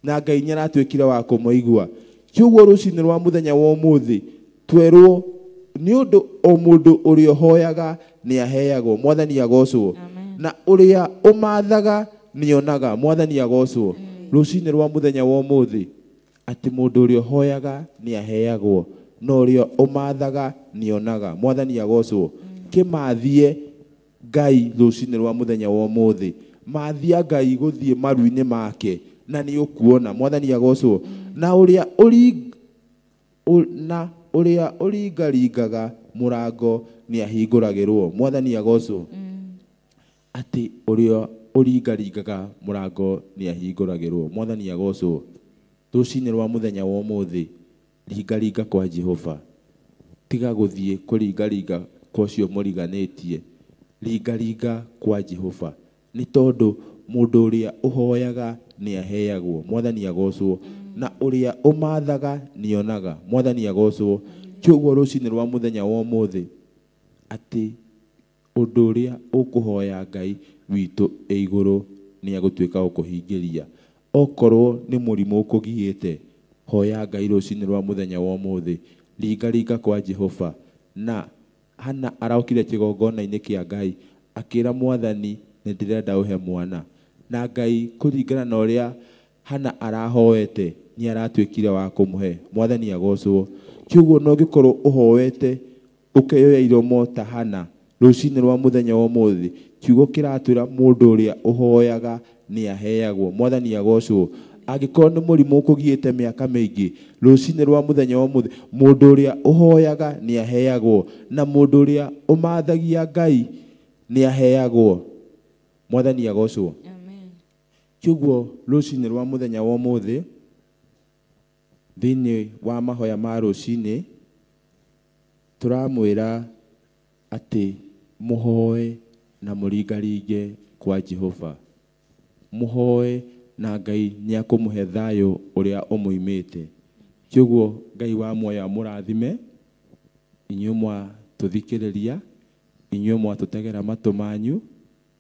na Ngai nyaratwikire wa kumuigua kiugo rucini rwa muthenya wa umuthi twerwo ni undu o mundu uria hoyaga ni aheagwo mwathani agocwo na uria umathaga ni onaga mwathani agocwo rucini rwa muthenya wa umuthi ati mundu uria hoyaga ni aheagwo no uria umathaga ni onaga mwathani agocwo kimathie Ngai rucini rwa muthenya wa umuthi mathia Ngai guthie maruini make na ni ukuona mwathani agocwo na uria uringaringaga murango ni ahinguragirwo mwathani agocwo ati uria uringaringaga murango ni ahinguragirwo mwathani agocwo rucini rwa muthenya wa umuthi ringaringa kwa Jehova tiga guthie kuringaringa kocio muriganitie ringaringa kwa Jehova ni tondu mundu uria uhoyaga ni aheagwo mwathani agocwo na uria umathaga ni onaga mwathani agocwo kiguo rucini rwa muthenya wa umuthi ati undu uria ukuhoya Ngai witu iguru ni agutwika ukuhingiria okorwo ni murimu ukugiite hoya Ngai rucini rwa muthenya wa umuthi ringaringa kwa Jehova na Hana araukire kigongona-ini kia Ngai akira mwathani ni ndirenda uhe mwana na Ngai kuringana na uria Hana arahoete ni aratwikire wa kumuhe mwathani agocwo kiguo no gikorwo uhoete ukeyoya iromo ta Hana rucini rwa muthenya wa umuthi kiugo kiratwira mundu uria uhoyaga ni aheagwo mwathani agocwo agikorwo ni murimu ukugiite miaka mingi rucini rwa muthenya wa umuthi mundu uria uhoyaga ni aheagwo na mundu uria umathagia Ngai ni aheagwo mwathani agocwo amen kiguo rucini rwa muthenya wa umuthi thiini wa mahoya ma rucini turamwira ati muhoe na muringaringe kwa Jehova muhoe na Ngai ni akumuhe thayo uria umuimite kiguo Ngai wa muoyo murathime inyumwa tuthikiriria inyumwa tutegera matu manyu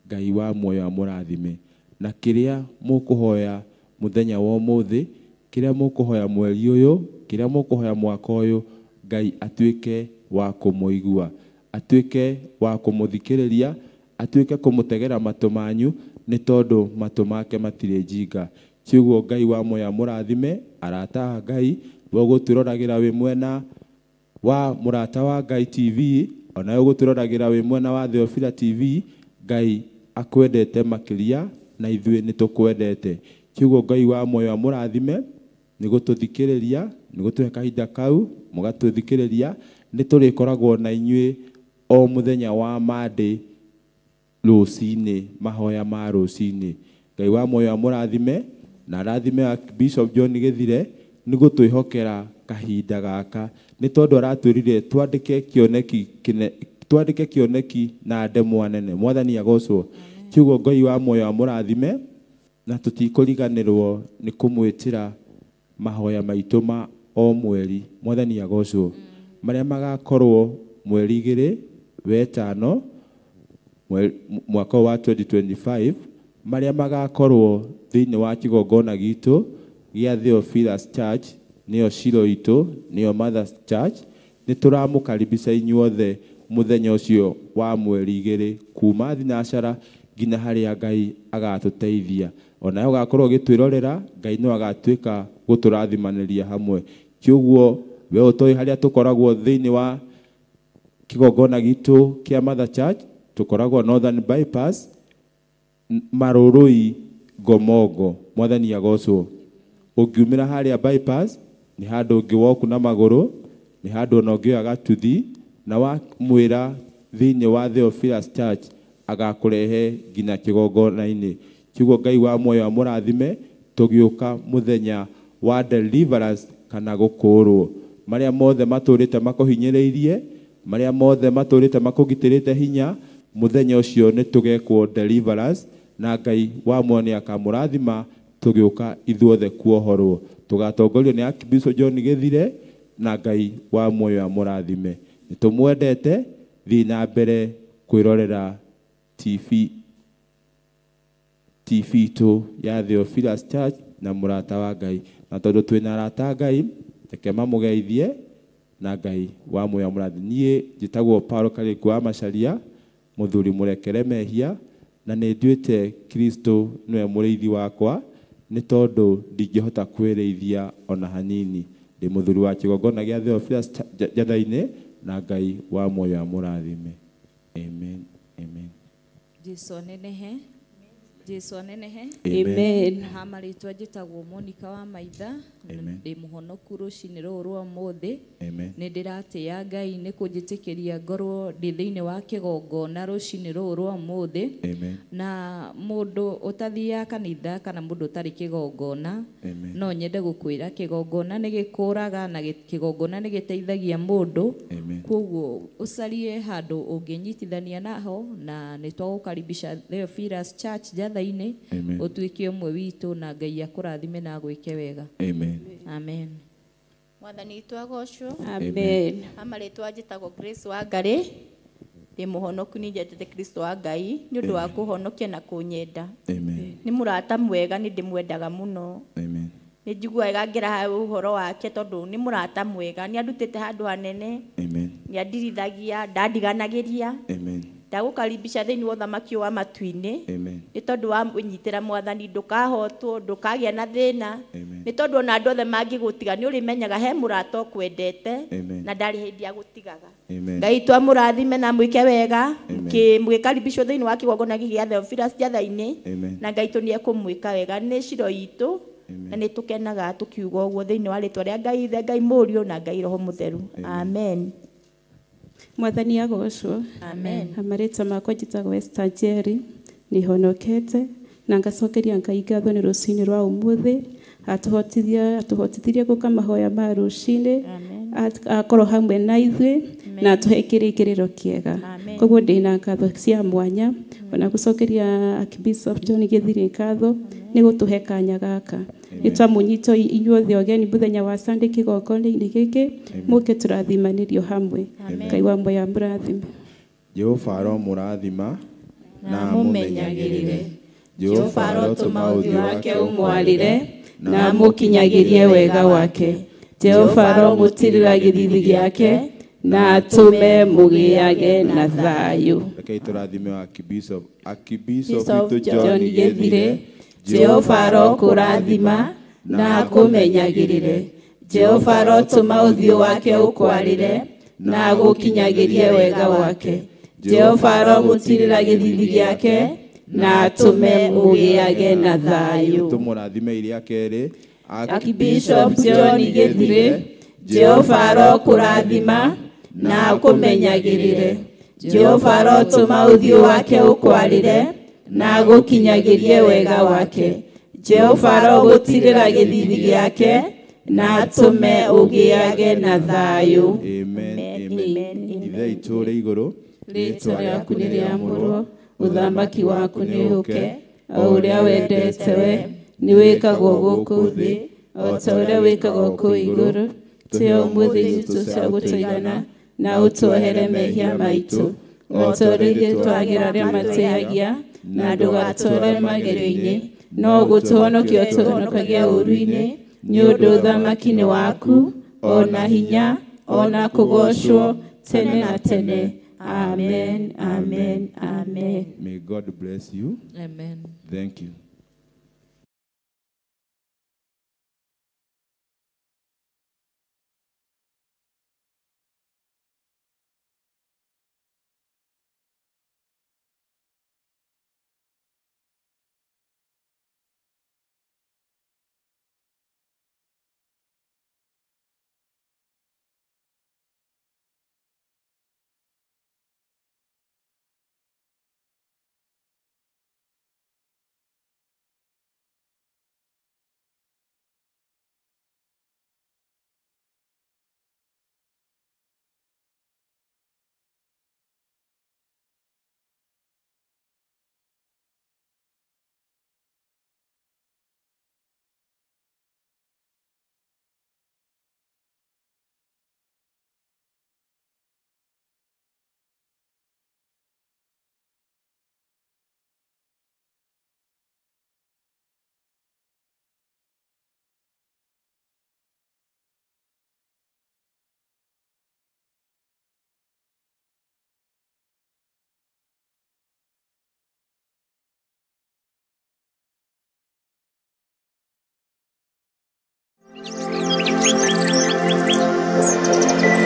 Ngai wa muoyo murathime na kiria mukuhoya muthenya wa umuthi kiria mukuhoya mweri uyu kiria mukuhoya mwaka uyu Ngai atwike wa kumuigua atwike wa kumuthikiriria atwike kumutegera matu manyu ni tondu matu make matire jinga kiguo Ngai wa muoyo murathime arata Ngai gutwiroragira wi mwena wa murata wa Ngai TV ona gutwiroragira wi mwena wa Theophila TV Ngai akwendete makiria na ithuĩ ni tukwendete kiguo Ngai wa muoyo murathime ni gututhikiriria ni gutuhe kahinda kau mugatuthikiriria ni turikoragwo na inyuĩ o muthenya wa Monday rucini mahoya ma rucini Ngai wa muoyo murathime na rathime Bishop John Githire ni gutwihokera kahinda gaka ni tondu aratwirire twandike kioneki na ndemwa nene mwathani agocwo kiguo Ngai wa muoyo murathime na tutikuriganirwo ni kumwitira mahoya maitu ma o mweri mwathani agocwo maria magakorwo mweri 2 wetano mwaka wa 2025 maria magakorwo thiini wa kigongona gitu gia Theophilus Church niyo Shilo itu niyo Mother's Church ni turamukaribisha inyuothe muthenya ucio wa mweri 2 kuma thinacara nginya haria Ngai agatuteithia ona ugakorwo gitwirorera Ngai no agatwika guturathimanĩria hamwe kiguo we utoi haria tukoragwo thiini wa kigongona gitu kia Mother Church tukoragwo Northern Bypass Marurui Gomogo mwathani agocwo ungiumira haria bypass ni handu ngiwoku na maguru ni handu no ngioya gatuthi na wa mwira thiini wa Theophilus Church agakurehe nginya kigongona-ini kiguo Ngai wa muoyo murathime tugiuka muthenya wa deliverance kana gukurwo maria mothe maturite makuhinyiriirie maria mothe maturite makugitirite hinya muthenya ucio ni tugekwo deliverance na Ngai wa muoyo akamurathima tugiuka ithuothe kuohorwo tugatongorio ni Bishop John Githire na Ngai wa muoyo murathime nitumwendete thina mbere kwirorera TV tu ya Theophilus Church na murata wa Ngai na tondu twina arata Ngai reke mamugeithie na Ngai wa muoyo mũrathi. Niĩ njĩtagwo Paulo Karĩngũ wa Macharia, mũthuri mũrekere mehia, na nĩ nduĩte Kristo nĩwe mũrĩithi wakwa, nĩ tondũ ndingĩhota kwĩrĩithia ona hanini. Ndĩ mũthuri wa kĩgongona gĩa Theophilus Njatha-inĩ, na Ngai wa muoyo amũrathime. Amen. Amen. Jesu anenehe. Jesu anenehe. Amen. Hama rĩtwa njĩtagwo Monica wa Maitha. Ndĩ mũhonoku rũcinĩ rũrũ rwa ũmũthĩ. Nĩ ndĩratĩĩa Ngai nĩ kũnjĩtĩkĩria ngorwo ndĩ thĩinĩ wa kĩgongona rũcinĩ rũrũ rwa ũmũthĩ. Na mũndũ ũtathiaga kanitha kana mũndũ ũtarĩ kĩgongona, no nyende gũkwĩra kĩgongona nĩ gĩkũraga na kĩgongona nĩ gĩteithagia mũndũ. Koguo ũcarie handũ ũngĩnyitithania naho, na nĩ twagũkaribisha Theophilus Church Njatha-inĩ ũtuĩke ũmwe witũ, na Ngai akũrathime na gwĩke wega. Amen. Amen. Mwathani witũ agocwo. Amen. Amarĩtwa njĩtagwo Grace Wangarĩ, ndĩ mũhonoku nĩ njetete Kristo wa Ngai nĩ ũndũ wa kũhonokia na kũnyenda. Nĩ mũrata mwega, nĩ ndĩmwendaga mũno. Nĩ njiguaga ngĩra ũhoro wake tondũ nĩ mũrata mwega, nĩ andutĩte handũ hanene, nĩ andirithagia, ndandiganagĩria. Ndagũkaribisha thĩinĩ wa ũthamaki wa matu-inĩ, nĩ tondũ wa ũnyitĩra Mwathani, ndũkahotwo, ndũkagĩa na thĩna, nĩ tondũ ona andũ othe mangĩgũtiga nĩ ũrĩmenyaga he mũrata ũkwendete na ndarĩ hĩndĩ agũtigaga. Ngai twamũrathime na mwĩke wega, mũgĩkaribicwo thĩinĩ wa kĩgongona gĩa Theophilus Njatha-inĩ, na Ngai nĩekũmwĩka wega. Nĩ ciro itũ na nĩ tũkenaga tũkiuga ũguo thĩinĩ wa rĩtwa rĩa Ngai Ithe, Ngai Mũriũ na Ngai Roho Mũtheru. Amen. Mwathani agocwo. Amen. Amarĩtwa makwa njĩtagwo Esther Njeri, nĩ honokete na ngacokeria Ngai ngatho nĩ rũcinĩ rwa ũmũthĩ atũhotithirie gũka mahoya ma rũcinĩ, akorwo hamwe na ithuĩ na atũhe kĩrĩkĩrĩro kĩega. Koguo ndĩna ngatho cia mwanya ona gũcokeria Archbishop John Gĩthiri ngatho nĩ gũtũhe kanya gaka. Nĩ twamũnyita inyuothe ũgeni mũthenya wa Sunday kĩgongona-inĩ gĩkĩ, mũke tũrathimanĩrio hamwe. Ngai wa muoyo amũrathime. Jehova aromũrathima na mũmenyagĩrĩre. Jehova arotũma ũthiũ wake ũmwarĩre na mũkinyagĩrie wega wake. Jehova aromũtirĩra gĩthithi gĩake na atũme mũgĩage na thayũ. Rekei tũrathime wa Archbishop witũ John Gĩthiri. Jehova arokũrathima na akũmenyagĩrĩre. Jehova arotũma ũthiũ wake ũkwarĩre na agũkinyagĩrie wega wake. Jehova aromũtirĩra gĩthithi gĩake na atũme mũgĩage na thayũ. Tũmũrathime iria kerĩ. Archbishop John Gĩthiri. Jehova arokũrathima na akũmenyagĩrĩre. Jehova arotũma ũthiũ wake ũkwarĩre na agũkinyagĩrie wega wake. Jehova arogũtirĩra gĩthithi gĩake na atũme ũgĩage na thayũ. Amen. Amen. Ithe itũ rĩ igũrũ, rĩĩtwa rĩaku nĩ rĩamũrwo, ũthamaki waku nĩ ũke, o ũrĩa wendete we nĩ wĩkagwo gũkũ thĩ o ta ũrĩa wĩkagwo kũu igũrũ. Tũhe ũmũthĩ itũ cia gũtũigana na ũtũohere mehia maitũ o ta ũrĩa ithuĩ twagĩra arĩa matĩĩagia, na ndũgatware magerio-inĩ, no gũtũhonokia ũtũhonokagia ũũru-inĩ, nĩ ũndũ ũthamaki nĩ waku, ona hinya, ona kũgocwo tene na tene. Amen, amen, amen. May God bless you. Amen. Thank you. Thank you.